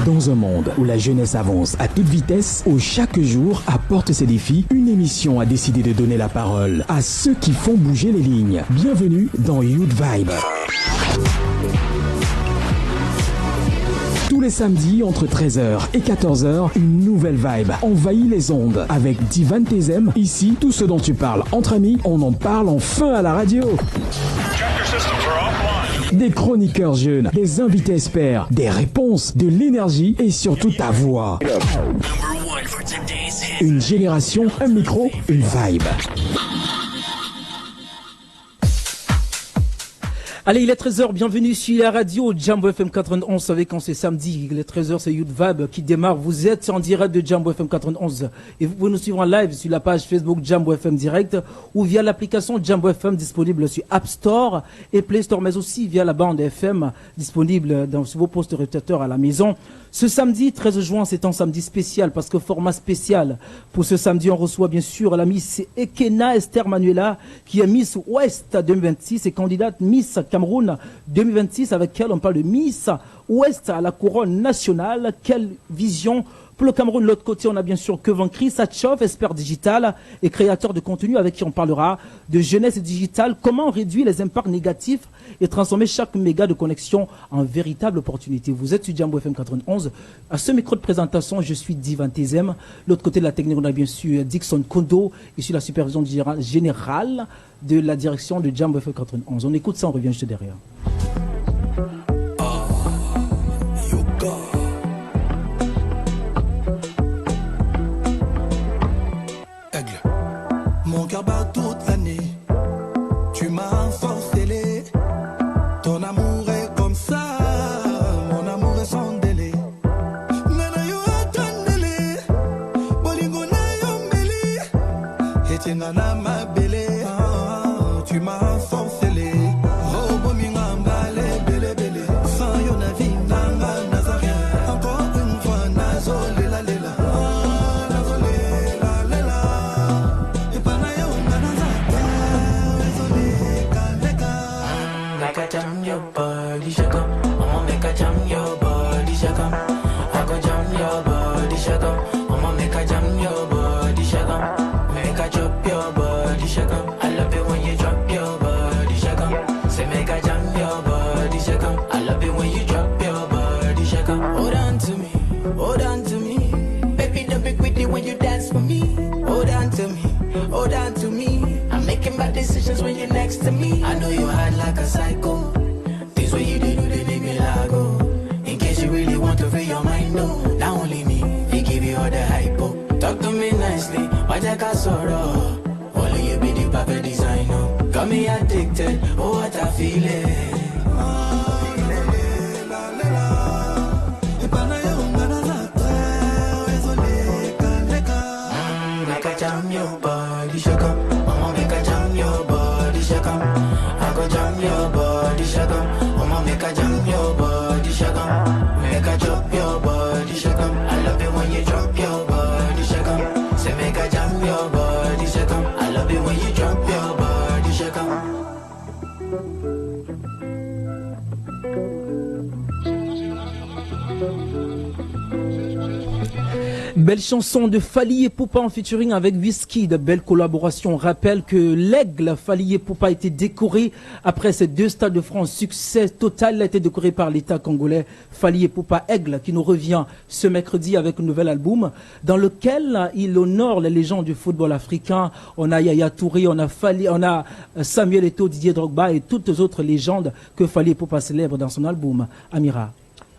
Dans un monde où la jeunesse avance à toute vitesse, où chaque jour apporte ses défis, une émission a décidé de donner la parole à ceux qui font bouger les lignes. Bienvenue dans Youth Vibe. Tous les samedis, entre 13h et 14h, une nouvelle vibe envahit les ondes. Avec Divan Tezem, ici, tout ce dont tu parles entre amis, on en parle enfin à la radio. Des chroniqueurs jeunes, des invités experts, des réponses, de l'énergie et surtout ta voix. Une génération, un micro, une vibe. Allez, il est 13h, bienvenue sur la radio Jambo FM 91. Vous savez quand c'est samedi, il est 13h, c'est Youth Vibe qui démarre. Vous êtes en direct de Jambo FM 91 et vous pouvez nous suivre en live sur la page Facebook Jambo FM Direct ou via l'application Jambo FM disponible sur App Store et Play Store, mais aussi via la bande FM disponible dans vos postes récepteurs à la maison. Ce samedi 13 juin, c'est un samedi spécial parce que format spécial. Pour ce samedi, on reçoit bien sûr la Miss Ekena Esther Manuela qui est Miss Ouest 2026 et candidate Miss Cameroun 2026 avec elle on parle de Miss Ouest à la couronne nationale. Quelle vision pour le Cameroun. De l'autre côté, on a bien sûr Kevin Chris Satchov, expert digital et créateur de contenu avec qui on parlera de jeunesse digitale. Comment réduire les impacts négatifs et transformer chaque méga de connexion en véritable opportunité. Vous êtes sur Jambo FM 91. À ce micro de présentation, je suis Divan Tezem. De l'autre côté de la technique, on a bien sûr Dixon Kondo et sur la supervision générale de la direction de Jambo FM 91. On écoute ça, on revient juste derrière. Mon cœur bat toute l'année, tu m'as ensorcelé. Ton amour est comme ça, mon amour est sans délai. Nana yo attendele, bolingo na yo meli. Et tingana ma belle, tu m'as ensorcelé. Oh bominga mbale belle belle, sans yo na vie nanga nazarien. Encore une fois nazole la lela. Jam your body, shake up. I'ma make a jam your body, shake up. I go jam your body, shake up. I'ma make a jam your body, shake up. Make a drop your body, shake up. I love it when you drop your body, shake up. Say make a jam your body, shake up. I love it when you drop your body, shake up. Hold on to me, hold on to me. Baby, don't be quick when you dance for me. Hold on to me, hold on to me. I'm making bad decisions when you're next to me. I know you hard like a psycho. Things what you do, they make me lago. In case you really want to free your mind, no. Not only me, they give you all the hypo. Talk to me nicely, why take a sorrow? Only you be the perfect designer. Got me addicted, oh what I feel it. Make a jam your body, shake up. Mama make a jam your body, shake up. I go jam your body, shake up. Mama make a jam your body, shake up. Make a drop your body, shake up. I love it when you drop your body, shake up. Say make a jam your body, shake up. I love it when you drop your body, shake up. Belle chanson de Fally Ipupa en featuring avec Wizkid, de belle collaboration. On rappelle que l'aigle Fally Ipupa a été décoré après ces 2 Stades de France. Succès total, il a été décoré par l'État congolais. Fally Ipupa Aigle qui nous revient ce mercredi avec un nouvel album dans lequel il honore les légendes du football africain. On a Yaya Touré, on a Samuel Eto'o, Didier Drogba et toutes les autres légendes que Fally Ipupa célèbre dans son album. Amira.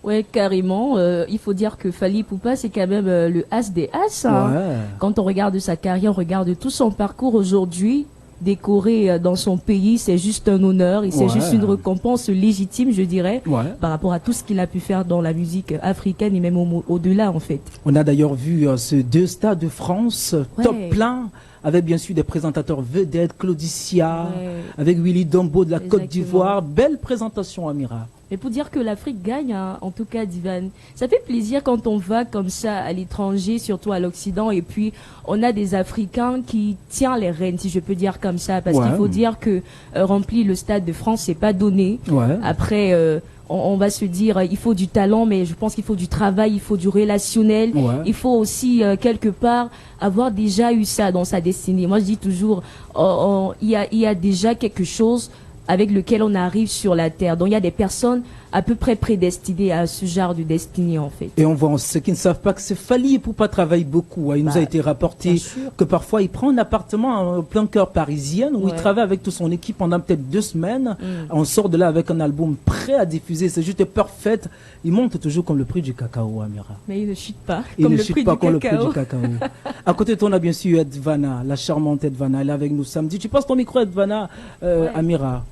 Ouais, carrément. Il faut dire que Fally Ipupa, c'est quand même le as des as. Hein. Ouais. Quand on regarde sa carrière, on regarde tout son parcours aujourd'hui, décoré dans son pays, c'est juste un honneur et c'est juste une récompense légitime, je dirais, par rapport à tout ce qu'il a pu faire dans la musique africaine et même au-delà, en fait. On a d'ailleurs vu ce 2 Stades de France, top plein, avec bien sûr des présentateurs vedettes, Claudicia, avec Willy Dombo de la Côte d'Ivoire. Belle présentation, Amira. Mais pour dire que l'Afrique gagne, hein, en tout cas, Divan, ça fait plaisir quand on va comme ça à l'étranger, surtout à l'Occident, et puis on a des Africains qui tiennent les rênes, si je peux dire comme ça, parce qu'il faut dire que remplir le Stade de France, c'est pas donné. Après, on va se dire il faut du talent, mais je pense qu'il faut du travail, il faut du relationnel, il faut aussi quelque part avoir déjà eu ça dans sa destinée. Moi je dis toujours il y a déjà quelque chose avec lequel on arrive sur la terre. Donc il y a des personnes à peu près prédestinées à ce genre de destinée en fait. Et on voit ceux qui ne savent pas que c'est Fally Ipupa travaille beaucoup. Il nous a été rapporté que parfois il prend un appartement en plein cœur parisien où il travaille avec toute son équipe pendant peut-être 2 semaines. On sort de là avec un album prêt à diffuser. C'est juste parfait. Il monte toujours comme le prix du cacao, Amira. Mais il ne chute pas. Il ne chute pas comme le prix du cacao. À côté de toi, on a bien sûr Edvana, la charmante Edvana. Elle est avec nous samedi. Tu passes ton micro, Edvana, Amira.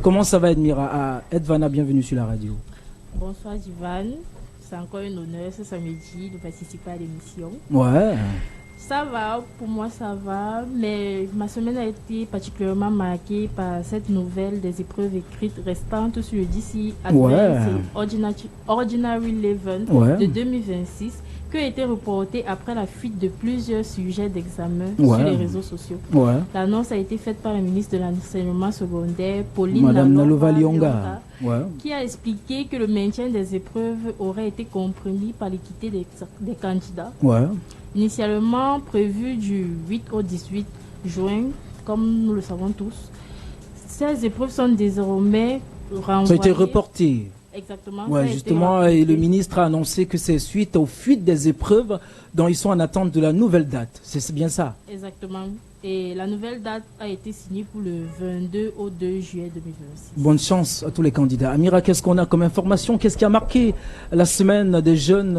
Comment ça va, Edvana, bienvenue sur la radio. Bonsoir, Divan. C'est encore un honneur ce samedi de participer à l'émission. Ouais. Ça va, pour moi ça va, mais ma semaine a été particulièrement marquée par cette nouvelle des épreuves écrites restantes sur le DC Ordinary Leven de 2026, qui a été reporté après la fuite de plusieurs sujets d'examen sur les réseaux sociaux. L'annonce a été faite par la ministre de l'Enseignement secondaire, Pauline Madame Nalova-Lionga, qui a expliqué que le maintien des épreuves aurait été compromis par l'équité des candidats. Initialement prévu du 8 au 18 juin, comme nous le savons tous, ces épreuves sont désormais renvoyées. Ça a été reporté. Exactement. Justement, et le ministre a annoncé que c'est suite aux fuites des épreuves dont ils sont en attente de la nouvelle date. C'est bien ça? Exactement. Et la nouvelle date a été signée pour le 22 au 2 juillet 2026. Bonne chance à tous les candidats. Amira, qu'est-ce qu'on a comme information? Qu'est-ce qui a marqué la semaine des jeunes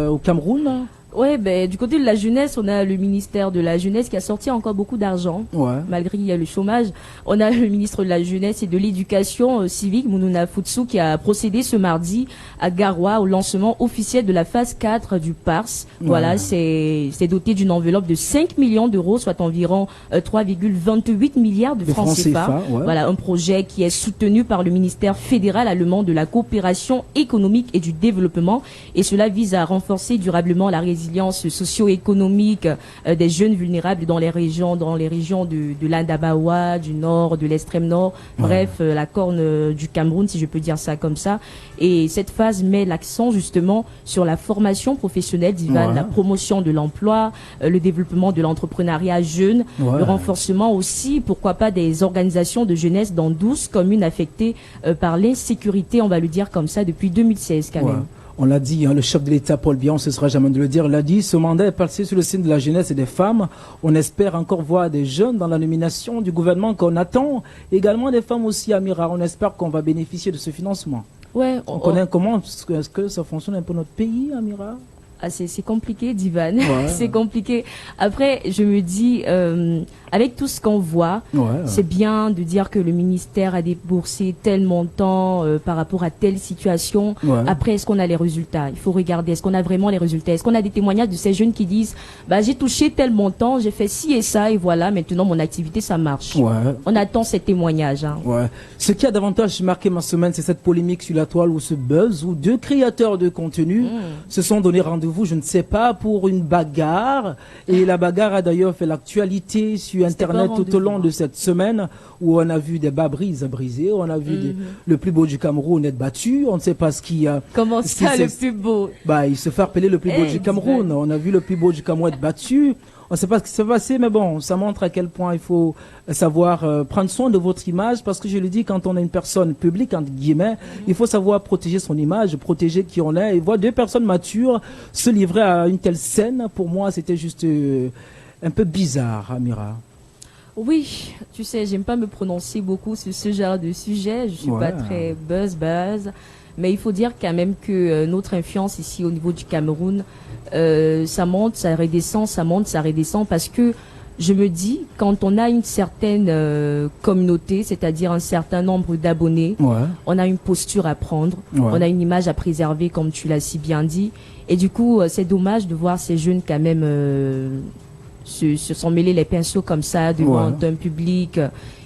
au Cameroun? Ouais, du côté de la jeunesse, on a le ministère de la jeunesse qui a sorti encore beaucoup d'argent, malgré le chômage. On a le ministre de la jeunesse et de l'éducation civique, Mounouna Futsu, qui a procédé ce mardi à Garoua au lancement officiel de la phase 4 du PARS. Voilà, c'est doté d'une enveloppe de 5 millions d'euros, soit environ 3,28 milliards de francs CFA. Voilà, un projet qui est soutenu par le ministère fédéral allemand de la coopération économique et du développement. Et cela vise à renforcer durablement la résilience socio-économique des jeunes vulnérables dans les régions de l'Andabawa, du nord, de l'extrême nord, bref, la corne du Cameroun, si je peux dire ça comme ça. Et cette phase met l'accent justement sur la formation professionnelle d'Ivan, la promotion de l'emploi, le développement de l'entrepreneuriat jeune, le renforcement aussi, pourquoi pas, des organisations de jeunesse dans 12 communes affectées par l'insécurité, on va le dire comme ça, depuis 2016 quand même. On l'a dit, le chef de l'État, Paul Biya, on ne cessera jamais de le dire, l'a dit, ce mandat est passé sur le signe de la jeunesse et des femmes. On espère encore voir des jeunes dans la nomination du gouvernement qu'on attend. Également des femmes aussi, Amira. On espère qu'on va bénéficier de ce financement. On connaît comment est-ce que ça fonctionne un peu notre pays, Amira? C'est compliqué, Divan. C'est compliqué. Après, je me dis, avec tout ce qu'on voit, c'est bien de dire que le ministère a déboursé tel montant par rapport à telle situation. Après, est-ce qu'on a les résultats? Il faut regarder, est-ce qu'on a vraiment les résultats? Est-ce qu'on a des témoignages de ces jeunes qui disent, j'ai touché tel montant, j'ai fait ci et ça, et voilà, maintenant mon activité, ça marche. On attend ces témoignages. Ce qui a davantage marqué ma semaine, c'est cette polémique sur la toile ou ce buzz où 2 créateurs de contenu se sont donné rendez-vous, je ne sais pas, pour une bagarre. Et la bagarre a d'ailleurs fait l'actualité sur Internet tout au long de cette semaine, où on a vu des bas-brises brisées, on a vu le plus beau du Cameroun être battu, on ne sait pas ce qui a... Comment ça, le plus beau? Il se fait appeler le plus beau du Cameroun. On a vu le plus beau du Cameroun être battu. On ne sait pas ce qui s'est passé, mais bon, ça montre à quel point il faut savoir prendre soin de votre image, parce que je le dis, quand on est une personne publique, entre guillemets, il faut savoir protéger son image, protéger qui on est. Et voir 2 personnes matures se livrer à une telle scène, pour moi, c'était juste un peu bizarre, Amira. Oui, tu sais, j'aime pas me prononcer beaucoup sur ce genre de sujet. Je suis pas très buzz. Mais il faut dire quand même que notre influence ici au niveau du Cameroun, ça monte, ça redescend, ça monte, ça redescend, parce que je me dis, quand on a une certaine communauté, c'est-à-dire un certain nombre d'abonnés, on a une posture à prendre, on a une image à préserver, comme tu l'as si bien dit. Et du coup, c'est dommage de voir ces jeunes quand même se sont mêlés les pinceaux comme ça devant un public.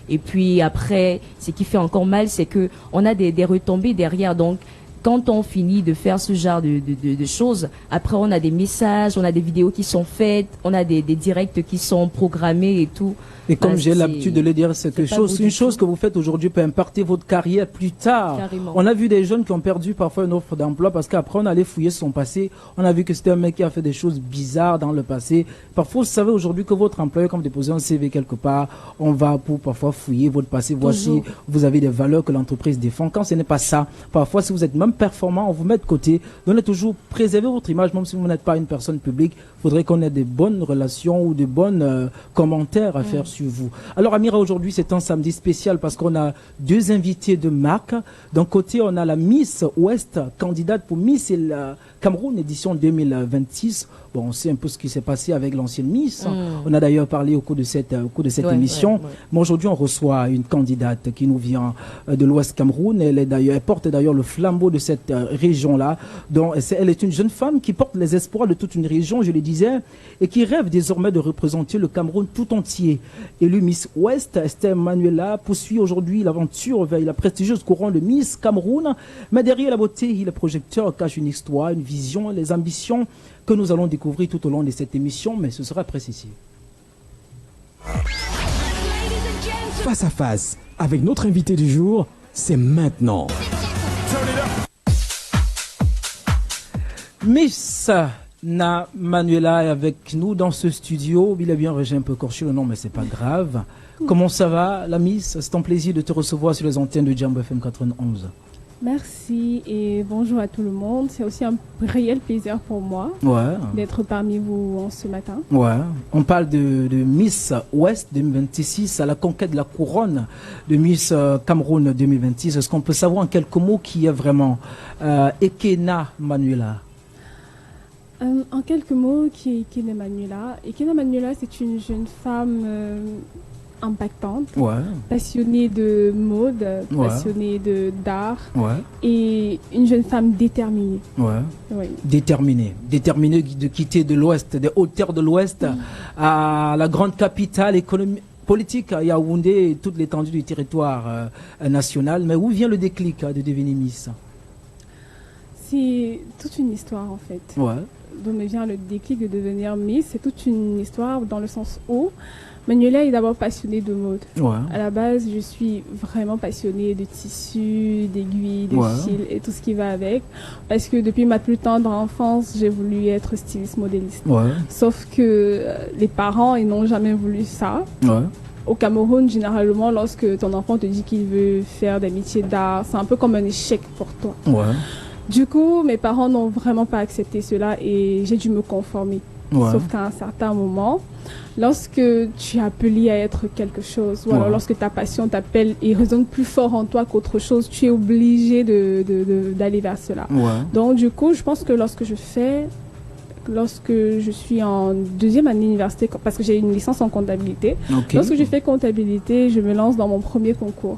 Et puis après, ce qui fait encore mal, c'est que on a des retombées derrière. Donc, quand on finit de faire ce genre de choses, après on a des messages, on a des vidéos qui sont faites, on a des directs qui sont programmés et tout. Et comme j'ai l'habitude de le dire, c'est une chose que vous faites aujourd'hui peut impacter votre carrière plus tard. Carrément. On a vu des jeunes qui ont perdu parfois une offre d'emploi parce qu'après on allait fouiller son passé. On a vu que c'était un mec qui a fait des choses bizarres dans le passé. Parfois, vous savez aujourd'hui que votre employeur, quand vous déposez un CV quelque part, on va pour parfois fouiller votre passé. Voici, vous avez des valeurs que l'entreprise défend. Quand ce n'est pas ça, parfois si vous êtes même performant, on vous met de côté. Donnez toujours, préservez votre image, même si vous n'êtes pas une personne publique. Il faudrait qu'on ait des bonnes relations ou de bons commentaires à faire sur vous. Alors Amira, aujourd'hui c'est un samedi spécial parce qu'on a deux invités de marque. D'un côté on a la Miss Ouest, candidate pour Miss Cameroun édition 2026. Bon, on sait un peu ce qui s'est passé avec l'ancienne Miss. On a d'ailleurs parlé au cours de cette émission. Mais aujourd'hui on reçoit une candidate qui nous vient de l'Ouest Cameroun. Elle porte d'ailleurs le flambeau de cette région-là. Elle est une jeune femme qui porte les espoirs de toute une région, je le disais, et qui rêve désormais de représenter le Cameroun tout entier. Élue Miss Ouest, Esther Manuela poursuit aujourd'hui l'aventure vers la prestigieuse couronne de Miss Cameroun. Mais derrière la beauté, le projecteur cache une histoire, une vision, les ambitions que nous allons découvrir tout au long de cette émission, mais ce sera précis. Face à face avec notre invité du jour, c'est maintenant. Miss Manuela est avec nous dans ce studio. Il a bien j'ai un peu corché le nom, mais c'est pas grave. Comment ça va, la Miss? C'est un plaisir de te recevoir sur les antennes de Jambo FM 91. Merci et bonjour à tout le monde. C'est aussi un réel plaisir pour moi d'être parmi vous ce matin. Ouais. On parle de Miss Ouest 2026 à la conquête de la couronne de Miss Cameroun 2026. Est-ce qu'on peut savoir en quelques mots qui est vraiment Ekena Manuela? En quelques mots, qui est Ekena Manuela? Ekena Manuela, c'est une jeune femme impactante, passionnée de mode, passionnée d'art et une jeune femme déterminée. Déterminée de quitter de l'Ouest, des hautes terres de l'Ouest à la grande capitale économique. Politique à Yaoundé et toute l'étendue du territoire national. Mais où vient le déclic de devenir Miss? C'est toute une histoire en fait. D'où me vient le déclic de devenir Miss. C'est toute une histoire dans le sens où Manuela est d'abord passionnée de mode. À la base, je suis vraiment passionnée de tissus, d'aiguilles, de fils et tout ce qui va avec. Parce que depuis ma plus tendre enfance, j'ai voulu être styliste modéliste. Sauf que les parents, ils n'ont jamais voulu ça. Au Cameroun, généralement, lorsque ton enfant te dit qu'il veut faire des métiers d'art, c'est un peu comme un échec pour toi. Du coup, mes parents n'ont vraiment pas accepté cela et j'ai dû me conformer. Sauf qu'à un certain moment, lorsque tu es appelé à être quelque chose, ou alors lorsque ta passion t'appelle et résonne plus fort en toi qu'autre chose, tu es obligé d'aller vers cela. Donc du coup, je pense que lorsque je suis en deuxième année d'université, parce que j'ai une licence en comptabilité, lorsque je fais comptabilité, je me lance dans mon premier concours.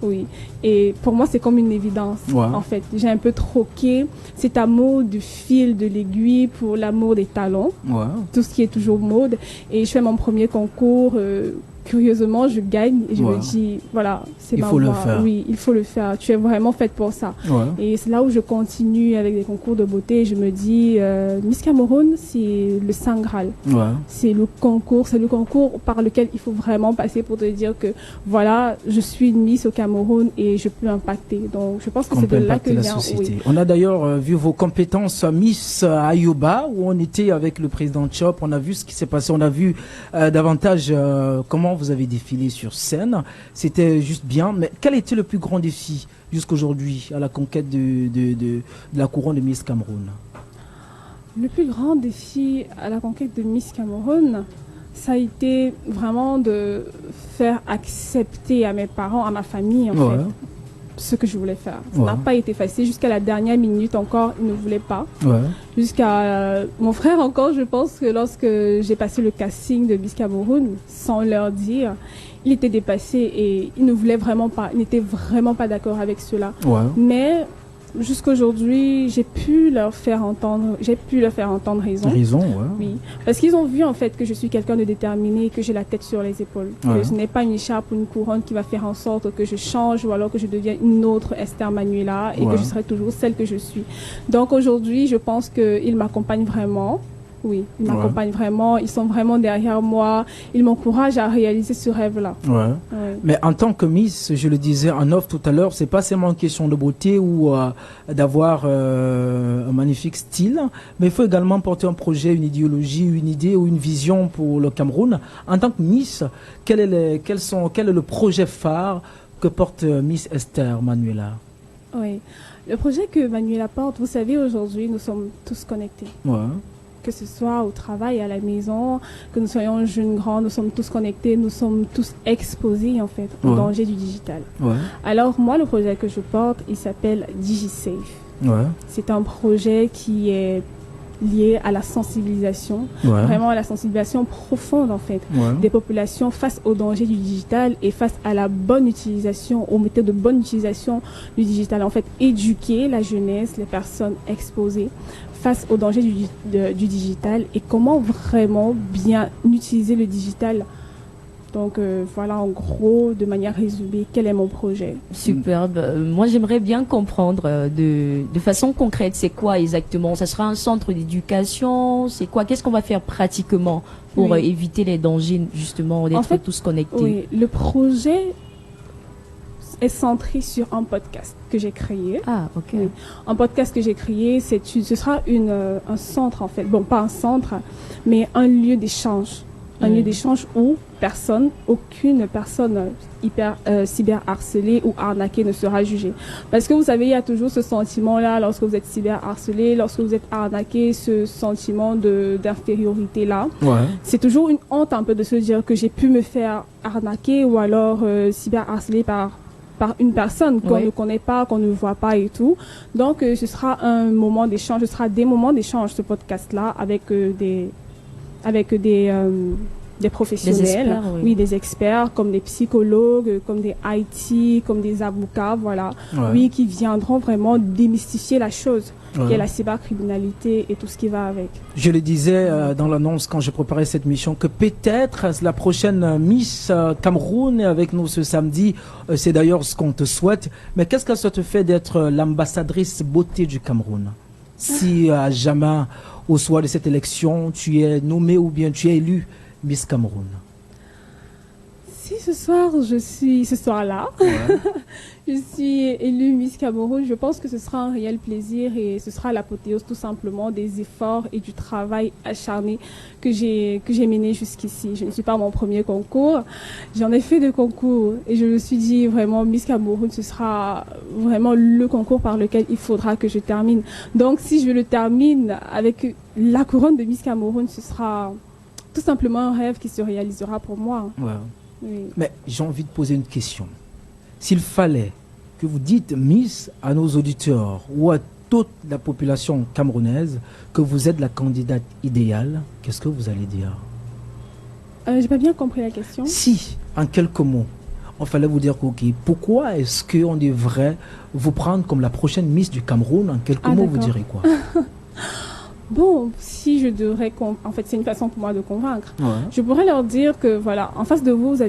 Oui. Et pour moi, c'est comme une évidence. En fait, j'ai un peu troqué cet amour du fil, de l'aiguille pour l'amour des talons. Tout ce qui est toujours mode. Et je fais mon premier concours. Curieusement, je gagne et je me dis, voilà, c'est ma voie. Oui, il faut le faire. Tu es vraiment faite pour ça. Et c'est là où je continue avec des concours de beauté. Je me dis, Miss Cameroun, c'est le Saint Graal. C'est le concours par lequel il faut vraiment passer pour te dire que, voilà, je suis une Miss au Cameroun et je peux impacter. Donc, je pense que c'est de là que vient. On a d'ailleurs vu vos compétences Miss Ayoba, où on était avec le président Chop. On a vu ce qui s'est passé. On a vu davantage comment vous avez défilé sur scène. C'était juste bien. Mais quel était le plus grand défi jusqu'aujourd'hui à la conquête de la couronne de Miss Cameroun? Le plus grand défi à la conquête de Miss Cameroun, ça a été vraiment de faire accepter à mes parents, à ma famille en fait, ce que je voulais faire. Ça n'a pas été facile. Jusqu'à la dernière minute encore, ils ne voulaient pas. Jusqu'à mon frère encore, je pense que lorsque j'ai passé le casting de Miss Cameroun, sans leur dire, il était dépassé et il ne voulait vraiment pas, il n'était vraiment pas d'accord avec cela. Mais jusqu'aujourd'hui, j'ai pu leur faire entendre raison. Raison, ouais. Oui, parce qu'ils ont vu en fait que je suis quelqu'un de déterminé, que j'ai la tête sur les épaules. Que ce n'est pas une écharpe ou une couronne qui va faire en sorte que je change ou alors que je devienne une autre Esther Manuela et que je serai toujours celle que je suis. Donc aujourd'hui, je pense qu'ils m'accompagnent vraiment. Oui, ils m'accompagnent vraiment, ils sont vraiment derrière moi, ils m'encouragent à réaliser ce rêve-là. Mais en tant que Miss, je le disais en off tout à l'heure, c'est pas seulement une question de beauté ou d'avoir un magnifique style, mais il faut également porter un projet, une idéologie, une idée ou une vision pour le Cameroun. En tant que Miss, quel est le projet phare que porte Miss Esther Manuela? Oui, le projet que Manuela porte, vous savez, aujourd'hui, nous sommes tous connectés. Que ce soit au travail, à la maison, que nous soyons jeunes, grands, nous sommes tous connectés, nous sommes tous exposés en fait au danger du digital. Alors moi, le projet que je porte, il s'appelle DigiSafe. C'est un projet qui est lié à la sensibilisation, vraiment à la sensibilisation profonde en fait des populations face au danger du digital et face à la bonne utilisation, aux méthodes de bonne utilisation du digital. En fait, éduquer la jeunesse, les personnes exposées face au danger du digital et comment vraiment bien utiliser le digital. Donc voilà en gros, de manière résumée, quel est mon projet. Superbe. Moi j'aimerais bien comprendre de façon concrète, c'est quoi exactement? Ça sera un centre d'éducation? C'est quoi? Qu'est-ce qu'on va faire pratiquement pour éviter les dangers justement d'être tous connectés? Oui, le projet est centré sur un podcast que j'ai créé. Ah, ok. Oui. Un podcast que j'ai créé, ce sera un centre en fait. Bon, pas un centre, mais un lieu d'échange. Un lieu d'échange où aucune personne cyberharcelée ou arnaquée ne sera jugée. Parce que vous savez, il y a toujours ce sentiment-là lorsque vous êtes cyberharcelé, lorsque vous êtes arnaqué, ce sentiment d'infériorité-là. C'est toujours une honte un peu de se dire que j'ai pu me faire arnaquer ou alors cyberharceler par une personne qu'on ne connaît pas, qu'on ne voit pas et tout. Donc, ce sera un moment d'échange, ce sera des moments d'échange, ce podcast-là, avec des professionnels, des experts, comme des psychologues, comme des IT, comme des avocats, qui viendront vraiment démystifier la chose, qui est la cybercriminalité et tout ce qui va avec. Je le disais dans l'annonce quand je préparais cette mission que peut-être la prochaine Miss Cameroun est avec nous ce samedi. C'est d'ailleurs ce qu'on te souhaite. Mais qu'est-ce que ça te fait d'être l'ambassadrice beauté du Cameroun? Si à jamais, au soir de cette élection, tu es nommée ou bien tu es élue Miss Cameroun? Si ce soir-là, je suis élue Miss Cameroun, je pense que ce sera un réel plaisir et ce sera l'apothéose tout simplement des efforts et du travail acharné que j'ai mené jusqu'ici. Je ne suis pas mon premier concours, j'en ai fait 2 concours et je me suis dit vraiment Miss Cameroun, ce sera vraiment le concours par lequel il faudra que je termine. Donc si je le termine avec la couronne de Miss Cameroun, ce sera tout simplement un rêve qui se réalisera pour moi. Oui. Mais j'ai envie de poser une question. S'il fallait que vous dites, Miss, à nos auditeurs ou à toute la population camerounaise que vous êtes la candidate idéale, qu'est-ce que vous allez dire? J'ai pas bien compris la question. Si, en quelques mots, on fallait vous dire pourquoi est-ce qu'on devrait vous prendre comme la prochaine Miss du Cameroun? En quelques mots, vous direz quoi? Bon, si je devrais... En fait, c'est une façon pour moi de convaincre. Je pourrais leur dire que, voilà, en face de vous, vous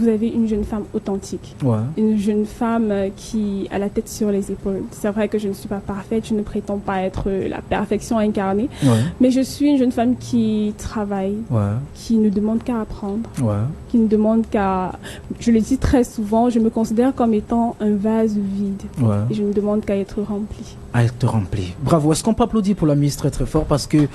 avez une jeune femme authentique. Une jeune femme qui a la tête sur les épaules. C'est vrai que je ne suis pas parfaite, je ne prétends pas être la perfection incarnée. Mais je suis une jeune femme qui travaille, qui ne demande qu'à apprendre, qui ne demande qu'à... Je le dis très souvent, je me considère comme étant un vase vide. Et je ne demande qu'à être remplie. À être remplie. Bravo. Est-ce qu'on peut applaudir pour la Miss très très fort parce que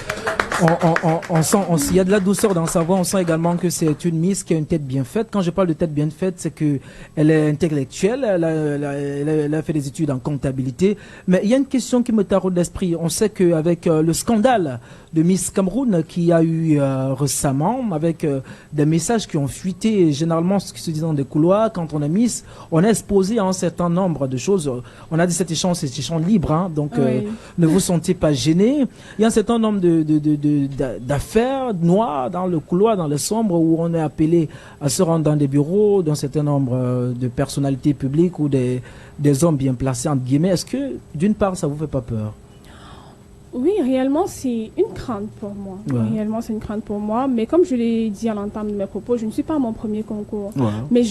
on sent, il y a de la douceur dans sa voix. On sent également que c'est une Miss qui a une tête bien faite. Quand je parle de tête bien faite, c'est que elle est intellectuelle. Elle a fait des études en comptabilité. Mais il y a une question qui me taraude l'esprit. On sait qu'avec le scandale de Miss Cameroun qui a eu récemment, avec des messages qui ont fuité, et généralement ce qui se dit dans des couloirs, quand on est Miss, on est exposé à un certain nombre de choses. On a dit cet échange libre, donc ne vous sentez pas gêné. Il y a un certain nombre d'affaires noires dans le couloir, dans le sombre, où on est appelé à se rendre dans des bureaux d'un certain nombre de personnalités publiques ou des hommes bien placés, entre guillemets. Est-ce que, d'une part, ça vous fait pas peur? Oui, réellement, c'est une crainte pour moi. Ouais. Réellement, c'est une crainte pour moi. Mais comme je l'ai dit à l'entame de mes propos, je ne suis pas à mon premier concours. Ouais. Mais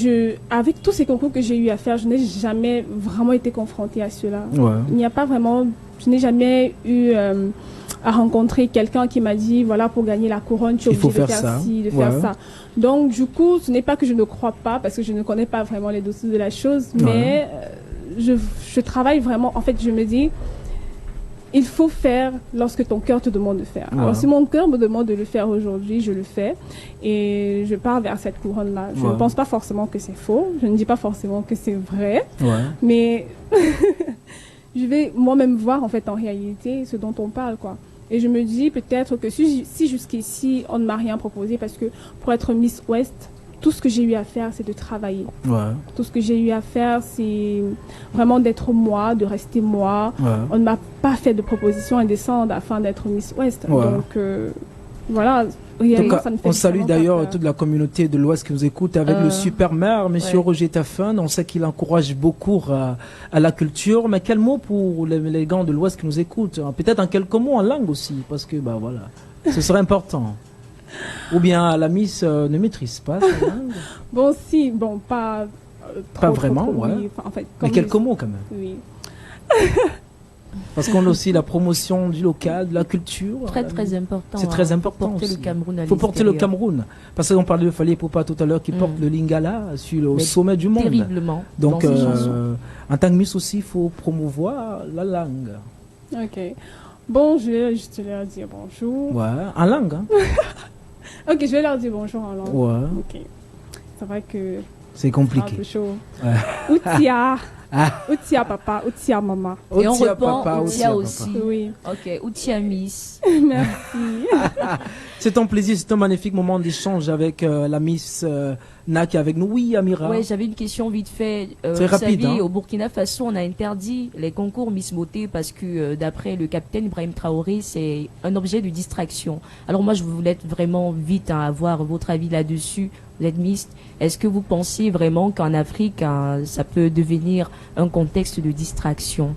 avec tous ces concours que j'ai eu à faire, je n'ai jamais vraiment été confrontée à cela. Ouais. Il n'y a pas vraiment... Je n'ai jamais eu à rencontrer quelqu'un qui m'a dit, voilà, pour gagner la couronne, tu es obligé de faire ci, de faire ça. Donc, du coup, ce n'est pas que je ne crois pas, parce que je ne connais pas vraiment les dossiers de la chose, mais je travaille vraiment... En fait, je me dis... Il faut faire lorsque ton cœur te demande de faire. Alors, si mon cœur me demande de le faire aujourd'hui, je le fais. Et je pars vers cette couronne-là. Je ne pense pas forcément que c'est faux. Je ne dis pas forcément que c'est vrai. Mais je vais moi-même voir, en fait, en réalité, ce dont on parle, quoi. Et je me dis peut-être que si jusqu'ici, on ne m'a rien proposé, parce que pour être Miss Ouest, tout ce que j'ai eu à faire, c'est de travailler. Tout ce que j'ai eu à faire, c'est vraiment d'être moi, de rester moi. On ne m'a pas fait de proposition indécente afin d'être Miss Ouest. Donc, voilà. Donc, on salue d'ailleurs toute la communauté de l'Ouest qui nous écoute avec le super maire, monsieur Roger Taffin. On sait qu'il encourage beaucoup à la culture. Mais quel mot pour les gars de l'Ouest qui nous écoutent? Peut-être en quelques mots en langue aussi, parce que, voilà, ce serait important. Ou bien la Miss ne maîtrise pas sa langue? Pas trop. Pas vraiment, trop, oui. En fait, mais quelques mots quand même. Oui. Parce qu'on a aussi la promotion du local, de la culture. Très important. C'est très important. Il faut porter le Cameroun à l'extérieur. Il faut porter le Cameroun. Parce qu'on parlait de Fally Ipupa tout à l'heure qui porte le lingala au sommet du monde. Terriblement. Donc, en tant que Miss aussi, il faut promouvoir la langue. Ok. Bon, je vais juste leur dire bonjour. En langue. Ok, je vais leur dire bonjour en langue. Ok. C'est vrai que c'est compliqué. C'est un peu chaud. Outia. Outia papa, Outia maman. Et on reprend Outia aussi. Papa. Oui. Ok, Outia Miss. Merci. C'est un plaisir, c'est un magnifique moment d'échange avec la Miss Na qui est avec nous. Oui, Amira. Oui, j'avais une question vite fait. Très rapide. Savez, au Burkina Faso, on a interdit les concours Miss Beauté parce que d'après le capitaine Ibrahim Traoré, c'est un objet de distraction. Alors moi, je voulais vraiment vite avoir votre avis là-dessus. Vous êtes Miss. Est-ce que vous pensez vraiment qu'en Afrique, ça peut devenir un contexte de distraction?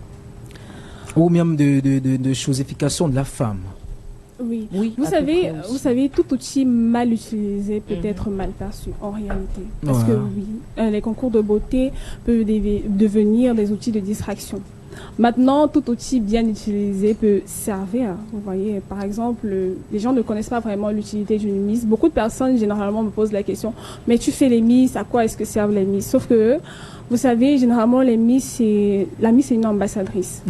Ou même de chosification de la femme? Oui. Vous savez, tout outil mal utilisé peut être mal perçu en réalité. Parce que les concours de beauté peuvent devenir des outils de distraction. Maintenant, tout outil bien utilisé peut servir. Vous voyez, par exemple, les gens ne connaissent pas vraiment l'utilité d'une Miss. Beaucoup de personnes, généralement, me posent la question, mais tu fais les Miss, à quoi est-ce que servent les Miss? Sauf que, vous savez, généralement, la Miss, c'est une ambassadrice.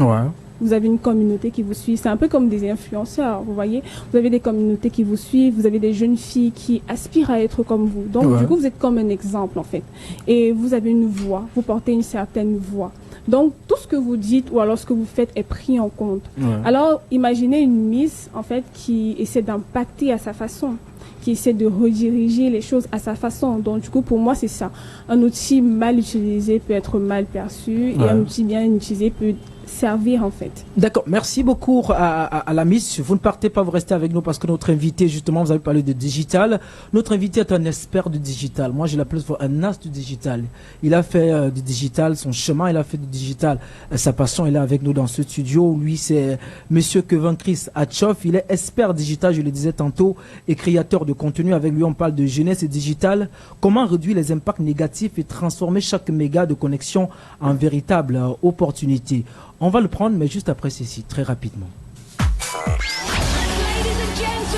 Vous avez une communauté qui vous suit. C'est un peu comme des influenceurs, vous voyez. Vous avez des communautés qui vous suivent. Vous avez des jeunes filles qui aspirent à être comme vous. Donc, du coup, vous êtes comme un exemple, en fait. Et vous avez une voix. Vous portez une certaine voix. Donc, tout ce que vous dites ou alors ce que vous faites est pris en compte. Alors, imaginez une Miss, en fait, qui essaie d'impacter à sa façon, qui essaie de rediriger les choses à sa façon. Donc, du coup, pour moi, c'est ça. Un outil mal utilisé peut être mal perçu et un outil bien utilisé peut servir en fait. D'accord, merci beaucoup à la Miss. Vous ne partez pas, vous restez avec nous parce que notre invité, justement, vous avez parlé de digital. Notre invité est un expert du digital. Moi, je l'appelle un as du digital. Il a fait du digital son chemin, il a fait du digital sa passion. Il est avec nous dans ce studio. Lui, c'est Monsieur Kevin Chris Atchoff. Il est expert digital, je le disais tantôt, et créateur de contenu. Avec lui, on parle de jeunesse et digital. Comment réduire les impacts négatifs et transformer chaque méga de connexion en véritable opportunité. On va le prendre, mais juste après ceci, très rapidement.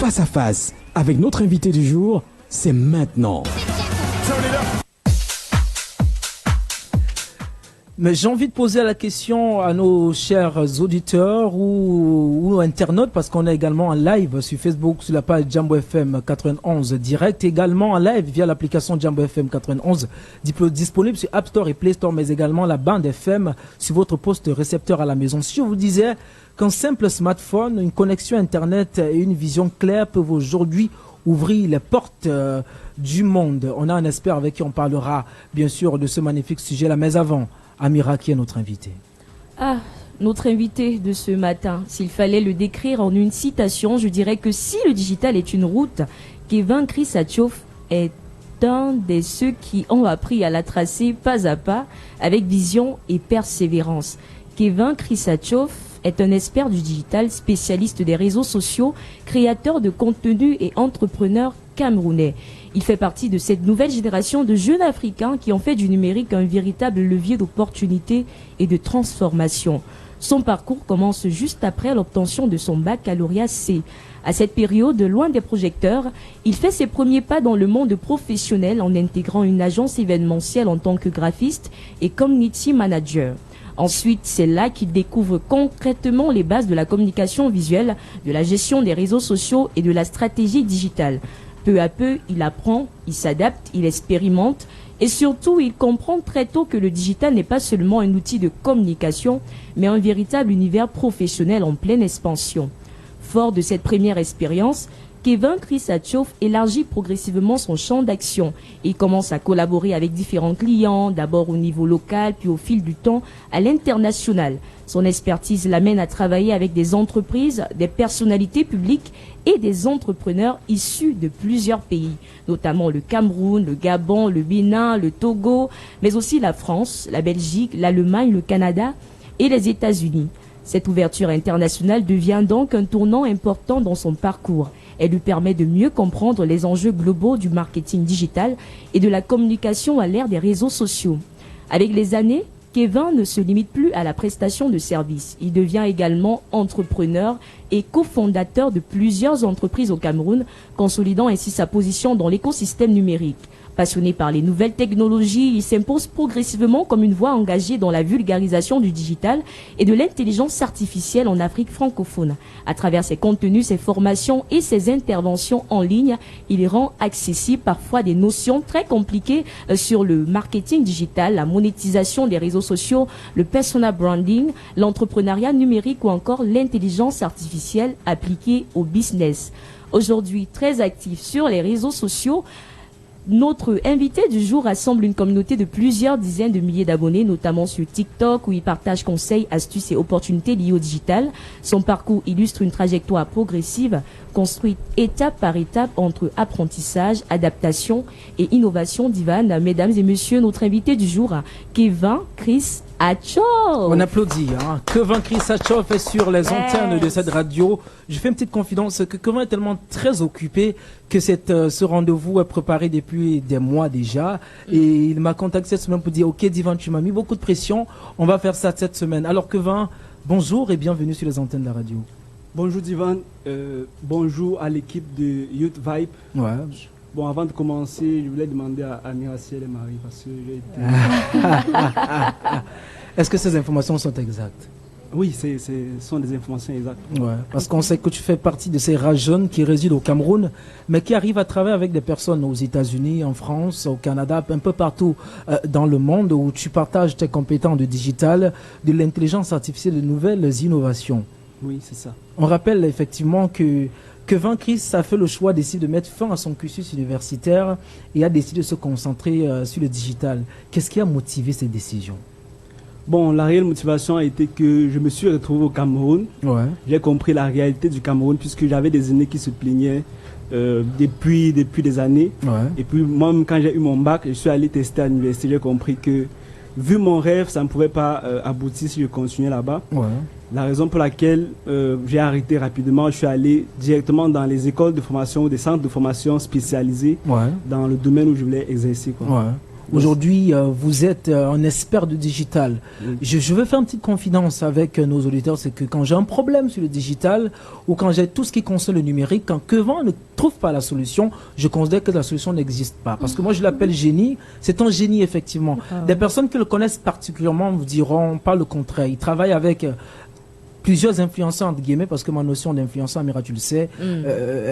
Face à face, avec notre invité du jour, c'est maintenant. Mais j'ai envie de poser la question à nos chers auditeurs ou internautes, parce qu'on est également en live sur Facebook, sur la page Jambo FM 91 direct, également en live via l'application Jambo FM 91 disponible sur App Store et Play Store, mais également la bande FM sur votre poste récepteur à la maison. Si je vous disais qu'un simple smartphone, une connexion Internet et une vision claire peuvent aujourd'hui ouvrir les portes du monde. On a un expert avec qui on parlera bien sûr de ce magnifique sujet-là, mais avant, Amira, qui est notre invitée? notre invité de ce matin, s'il fallait le décrire en une citation, je dirais que si le digital est une route, Kevin Krisatchov est un de ceux qui ont appris à la tracer pas à pas avec vision et persévérance. Kevin Krisatchov est un expert du digital, spécialiste des réseaux sociaux, créateur de contenu et entrepreneur camerounais. Il fait partie de cette nouvelle génération de jeunes Africains qui ont fait du numérique un véritable levier d'opportunité et de transformation. Son parcours commence juste après l'obtention de son baccalauréat C. À cette période, loin des projecteurs, il fait ses premiers pas dans le monde professionnel en intégrant une agence événementielle en tant que graphiste et community manager. Ensuite, c'est là qu'il découvre concrètement les bases de la communication visuelle, de la gestion des réseaux sociaux et de la stratégie digitale. Peu à peu, il apprend, il s'adapte, il expérimente et surtout, il comprend très tôt que le digital n'est pas seulement un outil de communication, mais un véritable univers professionnel en pleine expansion. Fort de cette première expérience, Kevin Krisatchov élargit progressivement son champ d'action. Il commence à collaborer avec différents clients, d'abord au niveau local, puis au fil du temps à l'international. Son expertise l'amène à travailler avec des entreprises, des personnalités publiques et des entrepreneurs issus de plusieurs pays, notamment le Cameroun, le Gabon, le Bénin, le Togo, mais aussi la France, la Belgique, l'Allemagne, le Canada et les États-Unis. Cette ouverture internationale devient donc un tournant important dans son parcours. Elle lui permet de mieux comprendre les enjeux globaux du marketing digital et de la communication à l'ère des réseaux sociaux. Avec les années, Kevin ne se limite plus à la prestation de services. Il devient également entrepreneur et cofondateur de plusieurs entreprises au Cameroun, consolidant ainsi sa position dans l'écosystème numérique. Passionné par les nouvelles technologies, il s'impose progressivement comme une voix engagée dans la vulgarisation du digital et de l'intelligence artificielle en Afrique francophone. À travers ses contenus, ses formations et ses interventions en ligne, il rend accessible parfois des notions très compliquées sur le marketing digital, la monétisation des réseaux sociaux, le personal branding, l'entrepreneuriat numérique ou encore l'intelligence artificielle appliquée au business. Aujourd'hui, très actif sur les réseaux sociaux, notre invité du jour rassemble une communauté de plusieurs dizaines de milliers d'abonnés, notamment sur TikTok, où il partage conseils, astuces et opportunités liées au digital. Son parcours illustre une trajectoire progressive, construite étape par étape entre apprentissage, adaptation et innovation divine. Mesdames et messieurs, notre invité du jour, Kevin Krisatchov. On applaudit. Kevin Krisatchov est sur les antennes de cette radio. Je fais une petite confidence que Kevin est tellement très occupé que ce rendez-vous est préparé depuis des mois déjà. Et il m'a contacté cette semaine pour dire « Ok, Divan, tu m'as mis beaucoup de pression. On va faire ça cette semaine. » Alors Kevin, bonjour et bienvenue sur les antennes de la radio. Bonjour Divan, bonjour à l'équipe de Youth Vibe. Ouais. Bon, avant de commencer, je voulais demander à Miraciel et Marie parce que j'ai été... Est-ce que ces informations sont exactes? Oui, ce sont des informations exactes. Ouais, parce qu'on sait que tu fais partie de ces races jeunes qui résident au Cameroun, mais qui arrivent à travailler avec des personnes aux États-Unis, en France, au Canada, un peu partout dans le monde, où tu partages tes compétences de digital, de l'intelligence artificielle, de nouvelles innovations. Oui, c'est ça. On rappelle effectivement que Kevin Chris a fait le choix d'essayer de mettre fin à son cursus universitaire et a décidé de se concentrer sur le digital. Qu'est-ce qui a motivé cette décision? Bon, la réelle motivation a été que je me suis retrouvé au Cameroun. Ouais. J'ai compris la réalité du Cameroun puisque j'avais des aînés qui se plaignaient depuis des années. Ouais. Et puis moi, quand j'ai eu mon bac, je suis allé tester à l'université. J'ai compris que vu mon rêve, ça ne pouvait pas aboutir si je continuais là-bas. Ouais. La raison pour laquelle j'ai arrêté rapidement, je suis allé directement dans les écoles de formation ou des centres de formation spécialisés dans le domaine où je voulais exercer. Quoi. Ouais. Aujourd'hui, vous êtes un expert de digital. Oui. Je veux faire une petite confidence avec nos auditeurs, c'est que quand j'ai un problème sur le digital ou quand j'ai tout ce qui concerne le numérique, quand Kevin ne trouve pas la solution, je considère que la solution n'existe pas. Parce que moi, je l'appelle génie. C'est un génie, effectivement. Des personnes qui le connaissent particulièrement vous diront pas le contraire. Il travaille avec plusieurs influenceurs, entre guillemets, parce que ma notion d'influenceur, Amira, tu le sais,